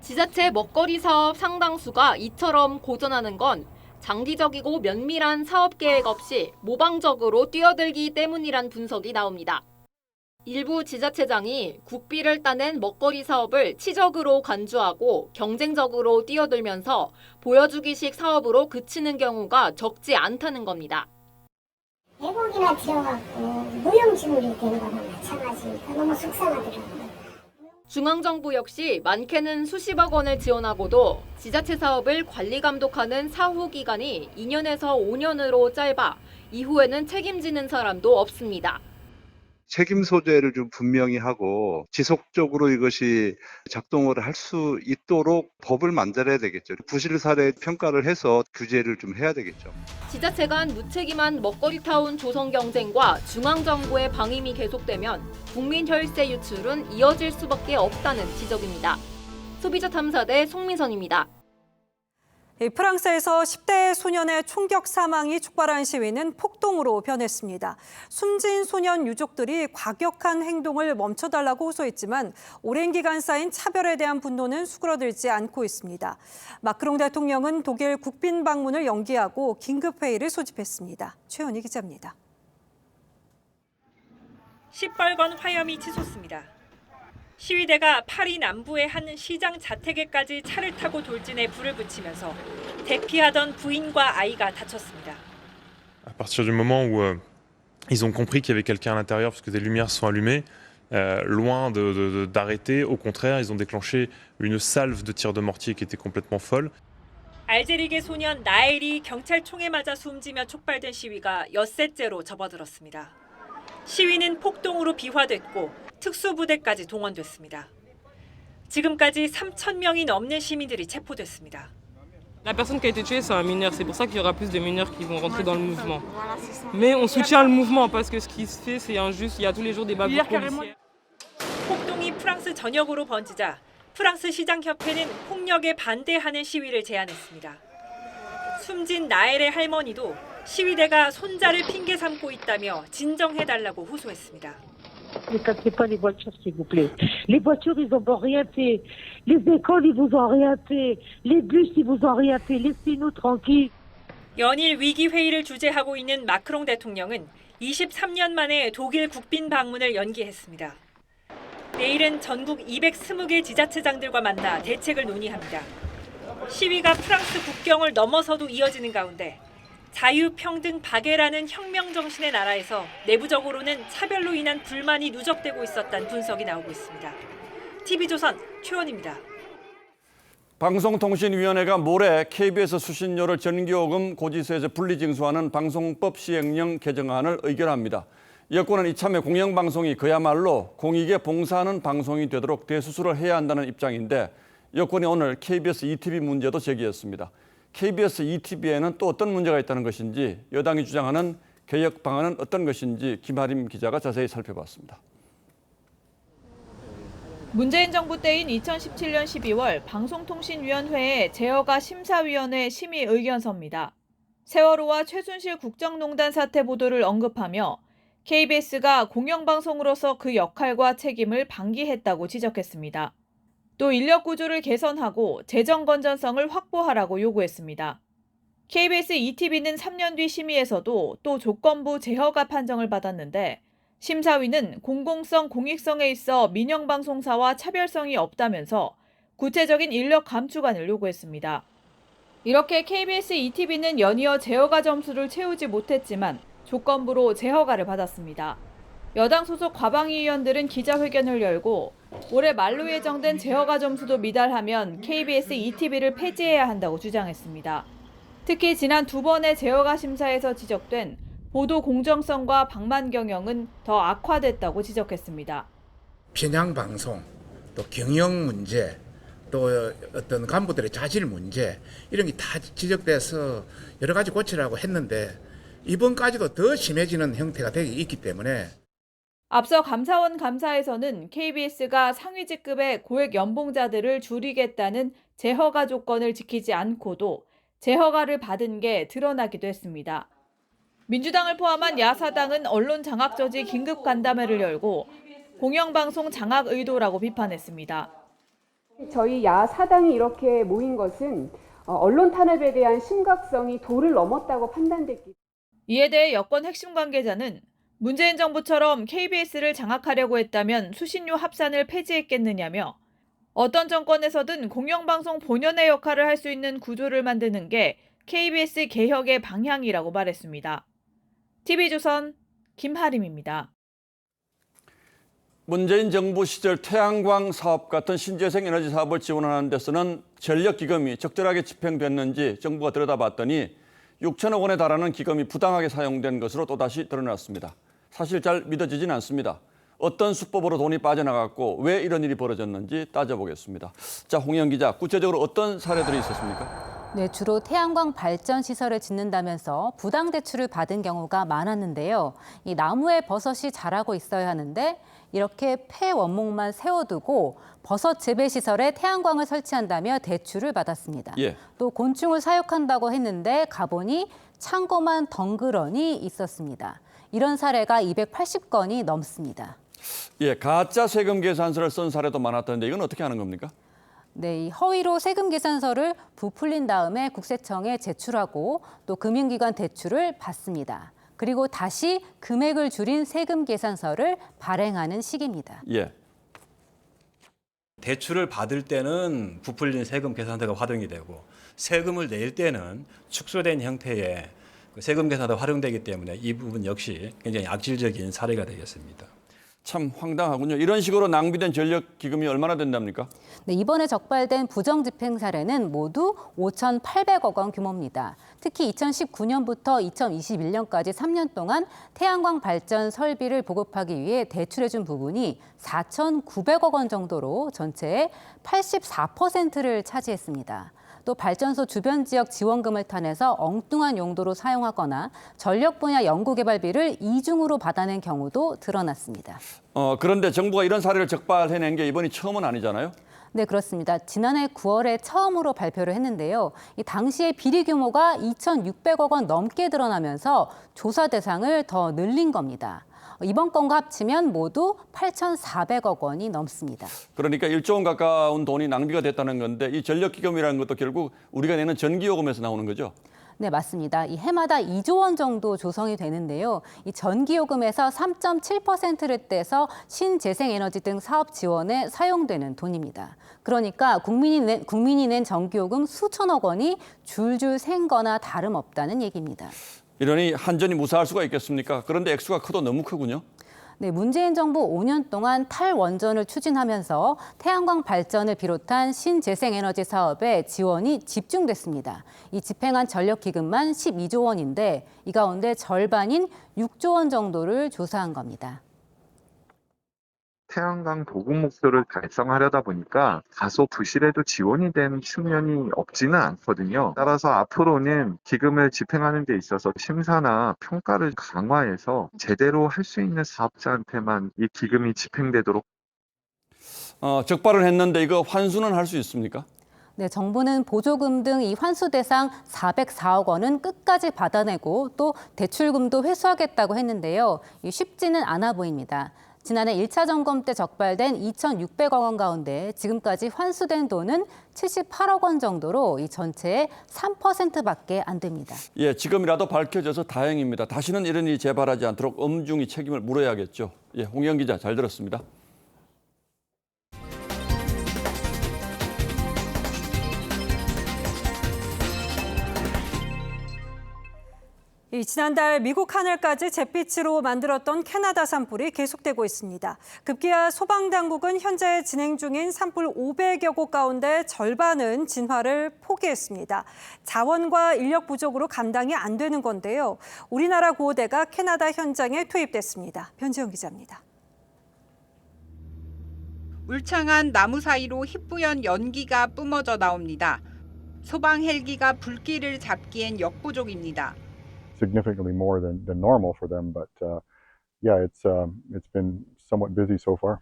지자체 먹거리 사업 상당수가 이처럼 고전하는 건 장기적이고 면밀한 사업 계획 없이 모방적으로 뛰어들기 때문이란 분석이 나옵니다. 일부 지자체장이 국비를 따낸 먹거리 사업을 치적으로 간주하고 경쟁적으로 뛰어들면서 보여주기식 사업으로 그치는 경우가 적지 않다는 겁니다. 대국이나 지어갖고 무용지물이 된 거랑 마찬가지니까 너무 속상하더라고요. 중앙정부 역시 많게는 수십억 원을 지원하고도 지자체 사업을 관리 감독하는 사후 기간이 2년에서 5년으로 짧아 이후에는 책임지는 사람도 없습니다. 책임 소재를 좀 분명히 하고 지속적으로 이것이 작동을 할 수 있도록 법을 만들어야 되겠죠. 부실 사례 평가를 해서 규제를 좀 해야 되겠죠. 지자체 간 무책임한 먹거리타운 조성 경쟁과 중앙정부의 방임이 계속되면 국민 혈세 유출은 이어질 수밖에 없다는 지적입니다. 소비자 탐사대 송민선입니다. 프랑스에서 10대 소년의 총격 사망이 촉발한 시위는 폭동으로 변했습니다. 숨진 소년 유족들이 과격한 행동을 멈춰달라고 호소했지만 오랜 기간 쌓인 차별에 대한 분노는 수그러들지 않고 있습니다. 마크롱 대통령은 독일 국빈 방문을 연기하고 긴급회의를 소집했습니다. 최연희 기자입니다. 시뻘건 화염이 치솟습니다. 시위대가 파리 남부의 한 시장 자택에까지 차를 타고 돌진해 불을 붙이면서 대피하던 부인과 아이가 다쳤습니다. À partir du moment où ils ont compris qu'il y avait quelqu'un à l'intérieur parce que des lumières sont allumées, loin d'arrêter, au contraire, ils ont déclenché une salve de tirs de mortier qui était complètement folle. 알제리계 소년 나엘이 경찰총에 맞아 숨지며 촉발된 시위가 엿새째로 접어들었습니다. 시위는 폭동으로 비화됐고 특수부대까지 동원됐습니다. 지금까지 3,000명이 넘는 시민들이 체포됐습니다. La personne qui a été tuée, c'est un mineur. C'est pour ça qu'il y aura plus de mineurs qui vont rentrer dans le mouvement. Mais on soutient le mouvement parce que ce qui se fait, c'est injuste. Il y a tous les jours des bavures policières. 폭동이 프랑스 전역으로 번지자 프랑스 시장협회는 폭력에 반대하는 시위를 제안했습니다. 숨진 나엘의 할머니도 시위대가 손자를 핑계 삼고 있다며 진정해달라고 호소했습니다. Ne captez pas les voitures, s'il vous plaît. Les voitures, ils n'ont rien fait. Les écoles, ils vous ont rien fait. Les bus, ils vous ont rien fait. Laissez-nous tranquilles. 연일 위기 회의를 주재하고 있는 마크롱 대통령은 23년 만에 독일 국빈 방문을 연기했습니다. 내일은 전국 220개 지자체장들과 만나 대책을 논의합니다. 시위가 프랑스 국경을 넘어서도 이어지는 가운데 자유평등 박애라는 혁명 정신의 나라에서 내부적으로는 차별로 인한 불만이 누적되고 있었다는 분석이 나오고 있습니다. TV조선 최원입니다. 방송통신위원회가 모레 KBS 수신료를 전기요금 고지서에서 분리징수하는 방송법 시행령 개정안을 의결합니다. 여권은 이참에 공영방송이 그야말로 공익에 봉사하는 방송이 되도록 대수술을 해야 한다는 입장인데 여권이 오늘 KBS ETV 문제도 제기했습니다. KBS ETV에는 또 어떤 문제가 있다는 것인지 여당이 주장하는 개혁 방안은 어떤 것인지 김하림 기자가 자세히 살펴봤습니다. 문재인 정부 때인 2017년 12월 방송통신위원회의 제어가 심사위원회 심의 의견서입니다. 세월호와 최순실 국정농단 사태 보도를 언급하며 KBS가 공영방송으로서 그 역할과 책임을 방기했다고 지적했습니다. 또 인력 구조를 개선하고 재정 건전성을 확보하라고 요구했습니다. KBS ETV는 3년 뒤 심의에서도 또 조건부 재허가 판정을 받았는데 심사위는 공공성, 공익성에 있어 민영방송사와 차별성이 없다면서 구체적인 인력 감축안을 요구했습니다. 이렇게 KBS ETV는 연이어 재허가 점수를 채우지 못했지만 조건부로 재허가를 받았습니다. 여당 소속 과방위의원들은 기자회견을 열고 올해 말로 예정된 재허가 점수도 미달하면 KBS ETV를 폐지해야 한다고 주장했습니다. 특히 지난 두 번의 재허가 심사에서 지적된 보도 공정성과 방만 경영은 더 악화됐다고 지적했습니다. 편향 방송, 또 경영 문제, 또 어떤 간부들의 자질 문제 이런 게 다 지적돼서 여러 가지 고치라고 했는데 이번까지도 더 심해지는 형태가 되기 있기 때문에 앞서 감사원 감사에서는 KBS가 상위 직급의 고액 연봉자들을 줄이겠다는 재허가 조건을 지키지 않고도 재허가를 받은 게 드러나기도 했습니다. 민주당을 포함한 야사당은 언론 장악 저지 긴급 간담회를 열고 공영방송 장악 의도라고 비판했습니다. 저희 야사당이 이렇게 모인 것은 언론 탄압에 대한 심각성이 도를 넘었다고 판단됐기. 이에 대해 여권 핵심 관계자는 문재인 정부처럼 KBS를 장악하려고 했다면 수신료 합산을 폐지했겠느냐며 어떤 정권에서든 공영방송 본연의 역할을 할 수 있는 구조를 만드는 게 KBS 개혁의 방향이라고 말했습니다. TV조선 김하림입니다. 문재인 정부 시절 태양광 사업 같은 신재생 에너지 사업을 지원하는 데서는 전력기금이 적절하게 집행됐는지 정부가 들여다봤더니 6천억 원에 달하는 기금이 부당하게 사용된 것으로 또다시 드러났습니다. 사실 잘 믿어지진 않습니다. 어떤 수법으로 돈이 빠져나갔고 왜 이런 일이 벌어졌는지 따져보겠습니다. 자, 홍영 기자, 구체적으로 어떤 사례들이 있었습니까? 네, 주로 태양광 발전 시설을 짓는다면서 부당 대출을 받은 경우가 많았는데요. 이 나무에 버섯이 자라고 있어야 하는데 이렇게 폐 원목만 세워두고 버섯 재배 시설에 태양광을 설치한다며 대출을 받았습니다. 예. 또 곤충을 사육한다고 했는데 가보니 창고만 덩그러니 있었습니다. 이런 사례가 280건이 넘습니다. 예, 가짜 세금 계산서를 쓴 사례도 많았던데 이건 어떻게 하는 겁니까? 네, 이 허위로 세금 계산서를 부풀린 다음에 국세청에 제출하고 또 금융기관 대출을 받습니다. 그리고 다시 금액을 줄인 세금 계산서를 발행하는 식입니다. 예. 대출을 받을 때는 부풀린 세금 계산서가 활용이 되고 세금을 낼 때는 축소된 형태의 세금 계산서가 활용되기 때문에 이 부분 역시 굉장히 악질적인 사례가 되겠습니다. 참 황당하군요. 이런 식으로 낭비된 전력 기금이 얼마나 된답니까? 네, 이번에 적발된 부정 집행 사례는 모두 5,800억 원 규모입니다. 특히 2019년부터 2021년까지 3년 동안 태양광 발전 설비를 보급하기 위해 대출해준 부분이 4,900억 원 정도로 전체의 84%를 차지했습니다. 또 발전소 주변 지역 지원금을 타내서 엉뚱한 용도로 사용하거나 전력 분야 연구개발비를 이중으로 받아낸 경우도 드러났습니다. 그런데 정부가 이런 사례를 적발해낸 게 이번이 처음은 아니잖아요? 네, 그렇습니다. 지난해 9월에 처음으로 발표를 했는데요. 이 당시의 비리 규모가 2,600억 원 넘게 드러나면서 조사 대상을 더 늘린 겁니다. 이번 건과 합치면 모두 8,400억 원이 넘습니다. 그러니까 1조 원 가까운 돈이 낭비가 됐다는 건데 이 전력기금이라는 것도 결국 우리가 내는 전기요금에서 나오는 거죠? 네, 맞습니다. 이 해마다 2조 원 정도 조성이 되는데요. 이 전기요금에서 3.7%를 떼서 신재생에너지 등 사업 지원에 사용되는 돈입니다. 그러니까 국민이 낸 전기요금 수천억 원이 줄줄 샌 거나 다름없다는 얘기입니다. 이러니 한전이 무사할 수가 있겠습니까? 그런데 액수가 커도 너무 크군요. 네, 문재인 정부 5년 동안 탈원전을 추진하면서 태양광 발전을 비롯한 신재생에너지 사업에 지원이 집중됐습니다. 이 집행한 전력기금만 12조 원인데 이 가운데 절반인 6조 원 정도를 조사한 겁니다. 태양광 보급 목표를 달성하려다 보니까 다소 부실해도 지원이 된 측면이 없지는 않거든요. 따라서 앞으로는 기금을 집행하는 데 있어서 심사나 평가를 강화해서 제대로 할 수 있는 사업자한테만 이 기금이 집행되도록. 적발을 했는데 이거 환수는 할 수 있습니까? 네, 정부는 보조금 등 이 환수 대상 404억 원은 끝까지 받아내고 또 대출금도 회수하겠다고 했는데요. 쉽지는 않아 보입니다. 지난해 1차 점검 때 적발된 2,600억 원 가운데 지금까지 환수된 돈은 78억 원 정도로 이 전체의 3%밖에 안 됩니다. 예, 지금이라도 밝혀져서 다행입니다. 다시는 이런 일이 재발하지 않도록 엄중히 책임을 물어야겠죠. 예, 홍영 기자 잘 들었습니다. 지난달 미국 하늘까지 잿빛으로 만들었던 캐나다 산불이 계속되고 있습니다. 급기야 소방당국은 현재 진행 중인 산불 500여 곳 가운데 절반은 진화를 포기했습니다. 자원과 인력 부족으로 감당이 안 되는 건데요. 우리나라 구호대가 캐나다 현장에 투입됐습니다. 변지영 기자입니다. 울창한 나무 사이로 희뿌연 연기가 뿜어져 나옵니다. 소방 헬기가 불길을 잡기엔 역부족입니다. Significantly more than normal for them, but yeah, it's been somewhat busy so far.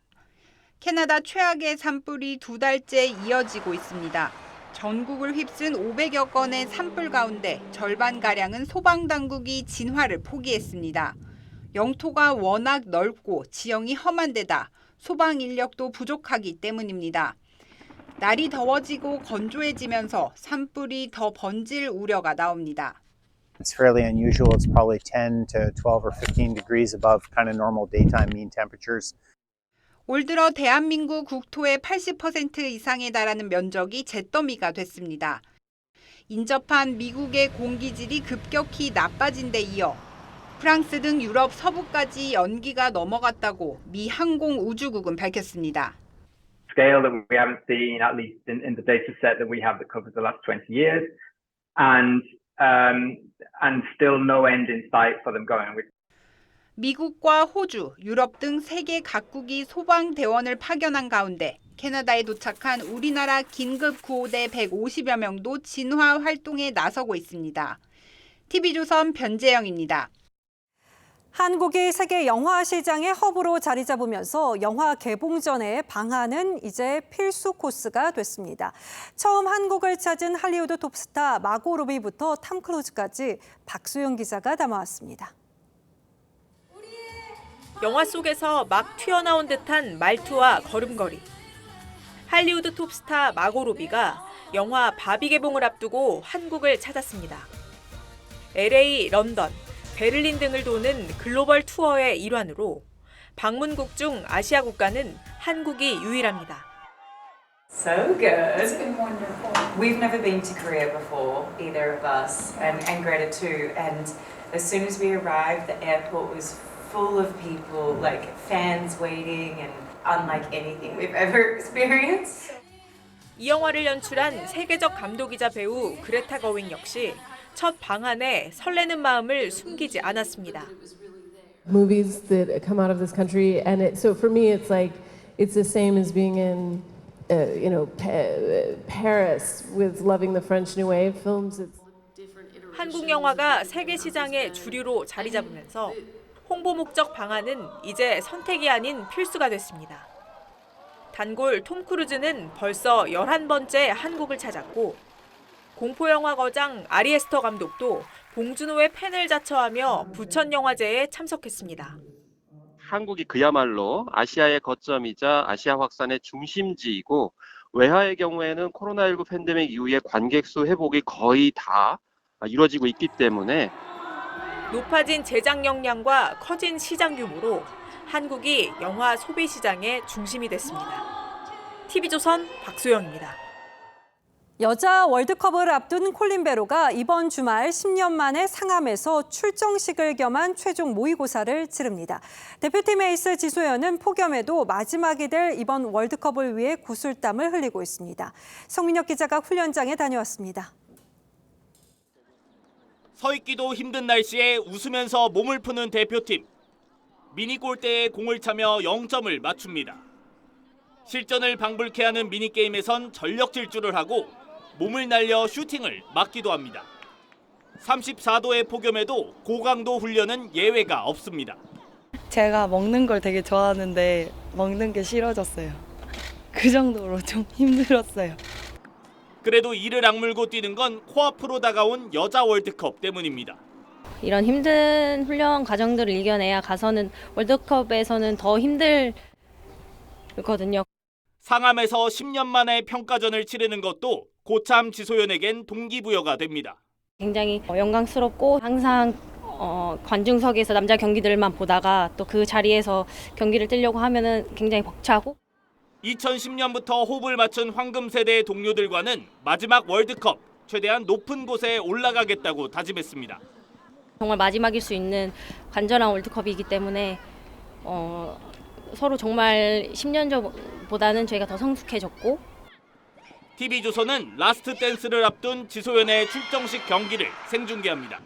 캐나다 최악의 산불이 2달째 이어지고 있습니다. 전국을 휩쓴 500여 건의 산불 가운데 절반가량은 소방당국이 진화를 포기했습니다. 영토가 워낙 넓고 지형이 험한 데다 소방 인력도 부족하기 때문입니다. 날이 더워지고 건조해지면서 산불이 더 번질 우려가 나옵니다. It's fairly unusual. It's probably 10 to 12 or 15 degrees above kind of normal daytime mean temperatures. 올 들어 대한민국 국토의 80% 이상에 달하는 면적이 잿더미가 됐습니다. 인접한 미국의 공기질이 급격히 나빠진 데 이어 프랑스 등 유럽 서부까지 연기가 넘어갔다고 미 항공우주국은 밝혔습니다. Scale that we haven't seen, at least in the data set that we have that covers the last 20 years, and still no end in sight for them going. 미국과 호주, 유럽 등 세계 각국이 소방대원을 파견한 가운데 캐나다에 도착한 우리나라 긴급구호대 150여 명도 진화 활동에 나서고 있습니다. TV조선 변재영입니다. 한국이 세계 영화 시장의 허브로 자리 잡으면서 영화 개봉 전에 방한은 이제 필수 코스가 됐습니다. 처음 한국을 찾은 할리우드 톱스타 마고 로비부터 탐 크루즈까지 박소영 기자가 담아왔습니다. 영화 속에서 막 튀어나온 듯한 말투와 걸음걸이. 할리우드 톱스타 마고 로비가 영화 바비 개봉을 앞두고 한국을 찾았습니다. LA, 런던, 베를린 등을 도는 글로벌 투어의 일환으로 방문국 중 아시아 국가는 한국이 유일합니다. So good. It's been wonderful. We've never been to Korea before, either of us, and Greta too. And as soon as we arrived, the airport was full of people, like fans waiting, and unlike anything we've ever experienced. 이 영화를 연출한 세계적 감독이자 배우 그레타 거윙 역시 첫 방한에 설레는 마음을 숨기지 않았습니다. Movies that come out of this country, and so for me, it's like it's the same as being in, Paris with loving the French New Wave films. 한국 영화가 세계 시장의 주류로 자리 잡으면서 홍보 목적 방한은 이제 선택이 아닌 필수가 됐습니다. 단골 톰 크루즈는 벌써 11번째 한국을 찾았고 공포영화 거장 아리 에스터 감독도 봉준호의 팬을 자처하며 부천영화제에 참석했습니다. 한국이 그야말로 아시아의 거점이자 아시아 확산의 중심지이고 외화의 경우에는 코로나19 팬데믹 이후에 관객 수 회복이 거의 다 이루어지고 있기 때문에 높아진 제작 역량과 커진 시장 규모로 한국이 영화 소비 시장의 중심이 됐습니다. TV조선 박소영입니다. 여자 월드컵을 앞둔 콜린 베로가 이번 주말 10년 만에 상암에서 출정식을 겸한 최종 모의고사를 치릅니다. 대표팀 에이스 지소연은 폭염에도 마지막이 될 이번 월드컵을 위해 구슬땀을 흘리고 있습니다. 성민혁 기자가 훈련장에 다녀왔습니다. 서 있기도 힘든 날씨에 웃으면서 몸을 푸는 대표팀. 미니 골대에 공을 차며 0점을 맞춥니다. 실전을 방불케 하는 미니게임에선 전력 질주를 하고 몸을 날려 슈팅을 막기도 합니다. 34도의 폭염에도 고강도 훈련은 예외가 없습니다. 제가 먹는 걸 되게 좋아하는데 먹는 게 싫어졌어요. 그 정도로 좀 힘들었어요. 그래도 이를 악물고 뛰는 건 코앞으로 다가온 여자 월드컵 때문입니다. 이런 힘든 훈련 과정들을 이겨내야 가서는 월드컵에서는 더 힘들거든요. 상암에서 10년 만에 평가전을 치르는 것도 고참 지소연에겐 동기부여가 됩니다. 굉장히 영광스럽고 항상 관중석에서 남자 경기들만 보다가 또 그 자리에서 경기를 뛰려고 하면은 굉장히 벅차고 2010년부터 호흡을 맞춘 황금세대의 동료들과는 마지막 월드컵 최대한 높은 곳에 올라가겠다고 다짐했습니다. 정말 마지막일 수 있는 간절한 월드컵이기 때문에 서로 정말 10년 전보다는 저희가 더 성숙해졌고 TV조선은 라스트 댄스를 앞둔 지소연의 출정식 경기를 생중계합니다.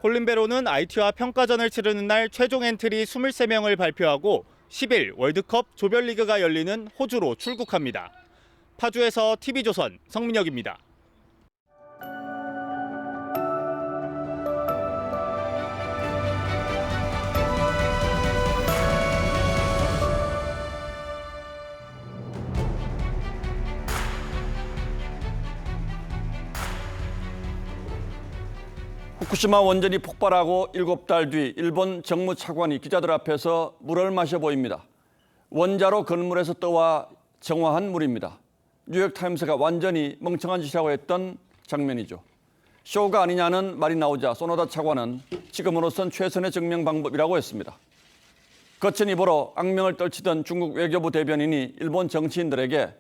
콜린 베로는 IT와 평가전을 치르는 날 최종 엔트리 23명을 발표하고 10일 월드컵 조별리그가 열리는 호주로 출국합니다. 파주에서 TV조선 성민혁입니다. 후쿠시마 원전이 폭발하고 7달 뒤 일본 정무차관이 기자들 앞에서 물을 마셔 보입니다. 원자로 건물에서 떠와 정화한 물입니다. 뉴욕타임스가 완전히 멍청한 짓이라고 했던 장면이죠. 쇼가 아니냐는 말이 나오자 소노다 차관은 지금으로선 최선의 증명 방법이라고 했습니다. 거친 입으로 악명을 떨치던 중국 외교부 대변인이 일본 정치인들에게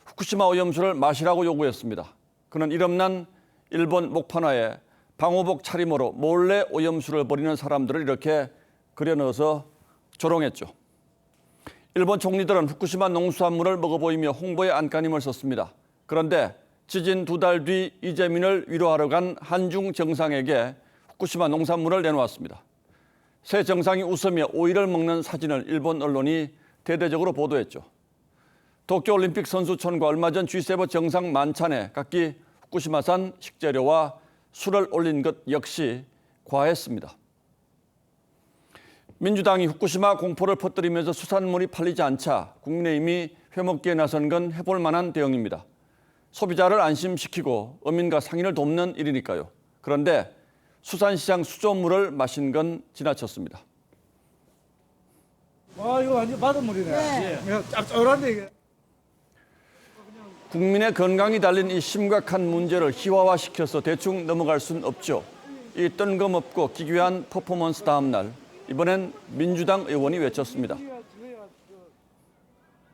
후쿠시마 오염수를 마시라고 요구했습니다. 그는 이름난 일본 목판화에 방호복 차림으로 몰래 오염수를 버리는 사람들을 이렇게 그려넣어서 조롱했죠. 일본 총리들은 후쿠시마 농수산물을 먹어 보이며 홍보에 안간힘을 썼습니다. 그런데 지진 2달 뒤 이재민을 위로하러 간 한중 정상에게 후쿠시마 농산물을 내놓았습니다. 새 정상이 웃으며 오이를 먹는 사진을 일본 언론이 대대적으로 보도했죠. 도쿄올림픽 선수촌과 얼마 전 G7 정상 만찬에 각기 후쿠시마산 식재료와 술을 올린 것 역시 과했습니다. 민주당이 후쿠시마 공포를 퍼뜨리면서 수산물이 팔리지 않자 국민의힘이 회먹기에 나선 건 해볼 만한 대응입니다. 소비자를 안심시키고 어민과 상인을 돕는 일이니까요. 그런데 수산시장 수조물을 마신 건 지나쳤습니다. 와, 이거 완전 바닷물이네. 네. 짭짤한데 이게. 국민의 건강이 달린 이 심각한 문제를 희화화시켜서 대충 넘어갈 순 없죠. 이 뜬금없고 기괴한 퍼포먼스 다음 날 이번엔 민주당 의원이 외쳤습니다.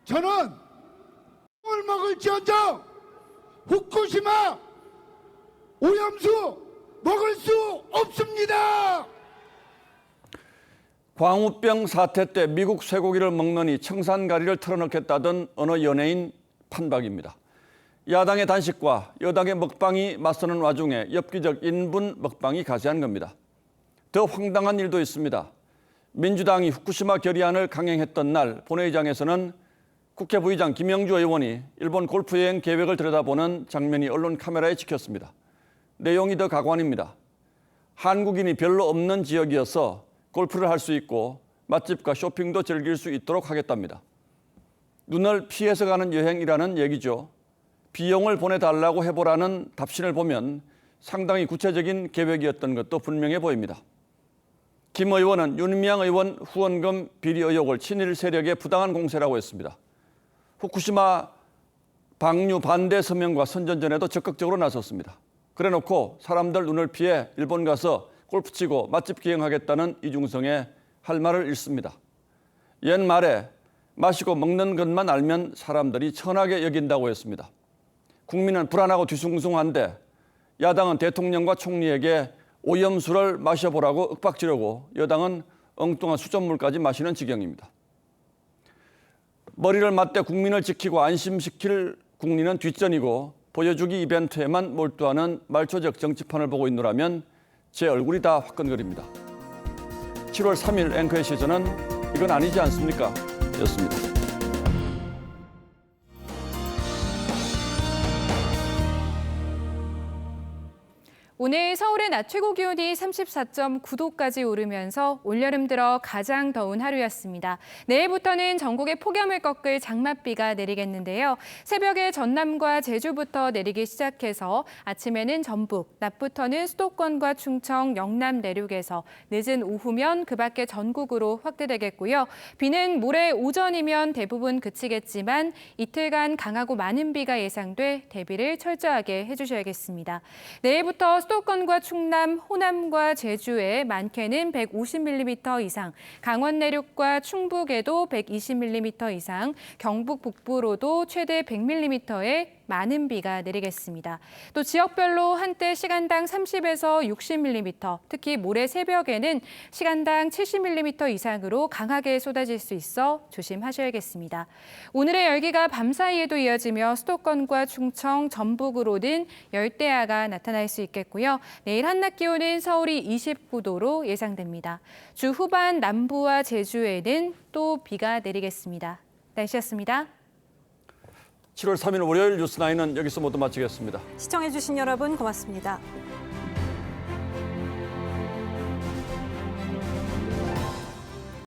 저는 물 먹을지언정 후쿠시마 오염수 먹을 수 없습니다. 광우병 사태 때 미국 쇠고기를 먹느니 청산가리를 털어넣겠다던 어느 연예인 판박입니다. 야당의 단식과 여당의 먹방이 맞서는 와중에 엽기적 인분 먹방이 가세한 겁니다. 더 황당한 일도 있습니다. 민주당이 후쿠시마 결의안을 강행했던 날 본회의장에서는 국회 부의장 김영주 의원이 일본 골프 여행 계획을 들여다보는 장면이 언론 카메라에 찍혔습니다. 내용이 더 가관입니다. 한국인이 별로 없는 지역이어서 골프를 할 수 있고 맛집과 쇼핑도 즐길 수 있도록 하겠답니다. 눈을 피해서 가는 여행이라는 얘기죠. 비용을 보내달라고 해보라는 답신을 보면 상당히 구체적인 계획이었던 것도 분명해 보입니다. 김 의원은 윤미향 의원 후원금 비리 의혹을 친일 세력의 부당한 공세라고 했습니다. 후쿠시마 방류 반대 서명과 선전전에도 적극적으로 나섰습니다. 그래놓고 사람들 눈을 피해 일본 가서 골프 치고 맛집 기행하겠다는 이중성에 할 말을 잃습니다. 옛말에 마시고 먹는 것만 알면 사람들이 천하게 여긴다고 했습니다. 국민은 불안하고 뒤숭숭한데 야당은 대통령과 총리에게 오염수를 마셔보라고 윽박지르고 여당은 엉뚱한 수돗물까지 마시는 지경입니다. 머리를 맞대 국민을 지키고 안심시킬 국리는 뒷전이고 보여주기 이벤트에만 몰두하는 말초적 정치판을 보고 있노라면 제 얼굴이 다 화끈거립니다. 7월 3일 앵커의 시선은 이건 아니지 않습니까? 였습니다. 오늘 서울의 낮 최고 기온이 34.9도까지 오르면서 올여름 들어 가장 더운 하루였습니다. 내일부터는 전국에 폭염을 꺾을 장맛비가 내리겠는데요. 새벽에 전남과 제주부터 내리기 시작해서 아침에는 전북, 낮부터는 수도권과 충청, 영남 내륙에서 늦은 오후면 그 밖에 전국으로 확대되겠고요. 비는 모레 오전이면 대부분 그치겠지만 이틀간 강하고 많은 비가 예상돼 대비를 철저하게 해주셔야겠습니다. 내일부터 수도권과 충남, 호남과 제주에 많게는 150mm 이상, 강원 내륙과 충북에도 120mm 이상, 경북 북부로도 최대 100mm의 많은 비가 내리겠습니다. 또 지역별로 한때 시간당 30에서 60mm, 특히 모레 새벽에는 시간당 70mm 이상으로 강하게 쏟아질 수 있어 조심하셔야겠습니다. 오늘의 열기가 밤사이에도 이어지며 수도권과 충청, 전북으로는 열대야가 나타날 수 있겠고요. 내일 한낮 기온은 서울이 29도로 예상됩니다. 주 후반 남부와 제주에는 또 비가 내리겠습니다. 날씨였습니다. 7월 3일 월요일 뉴스9는 여기서 모두 마치겠습니다. 시청해주신 여러분 고맙습니다.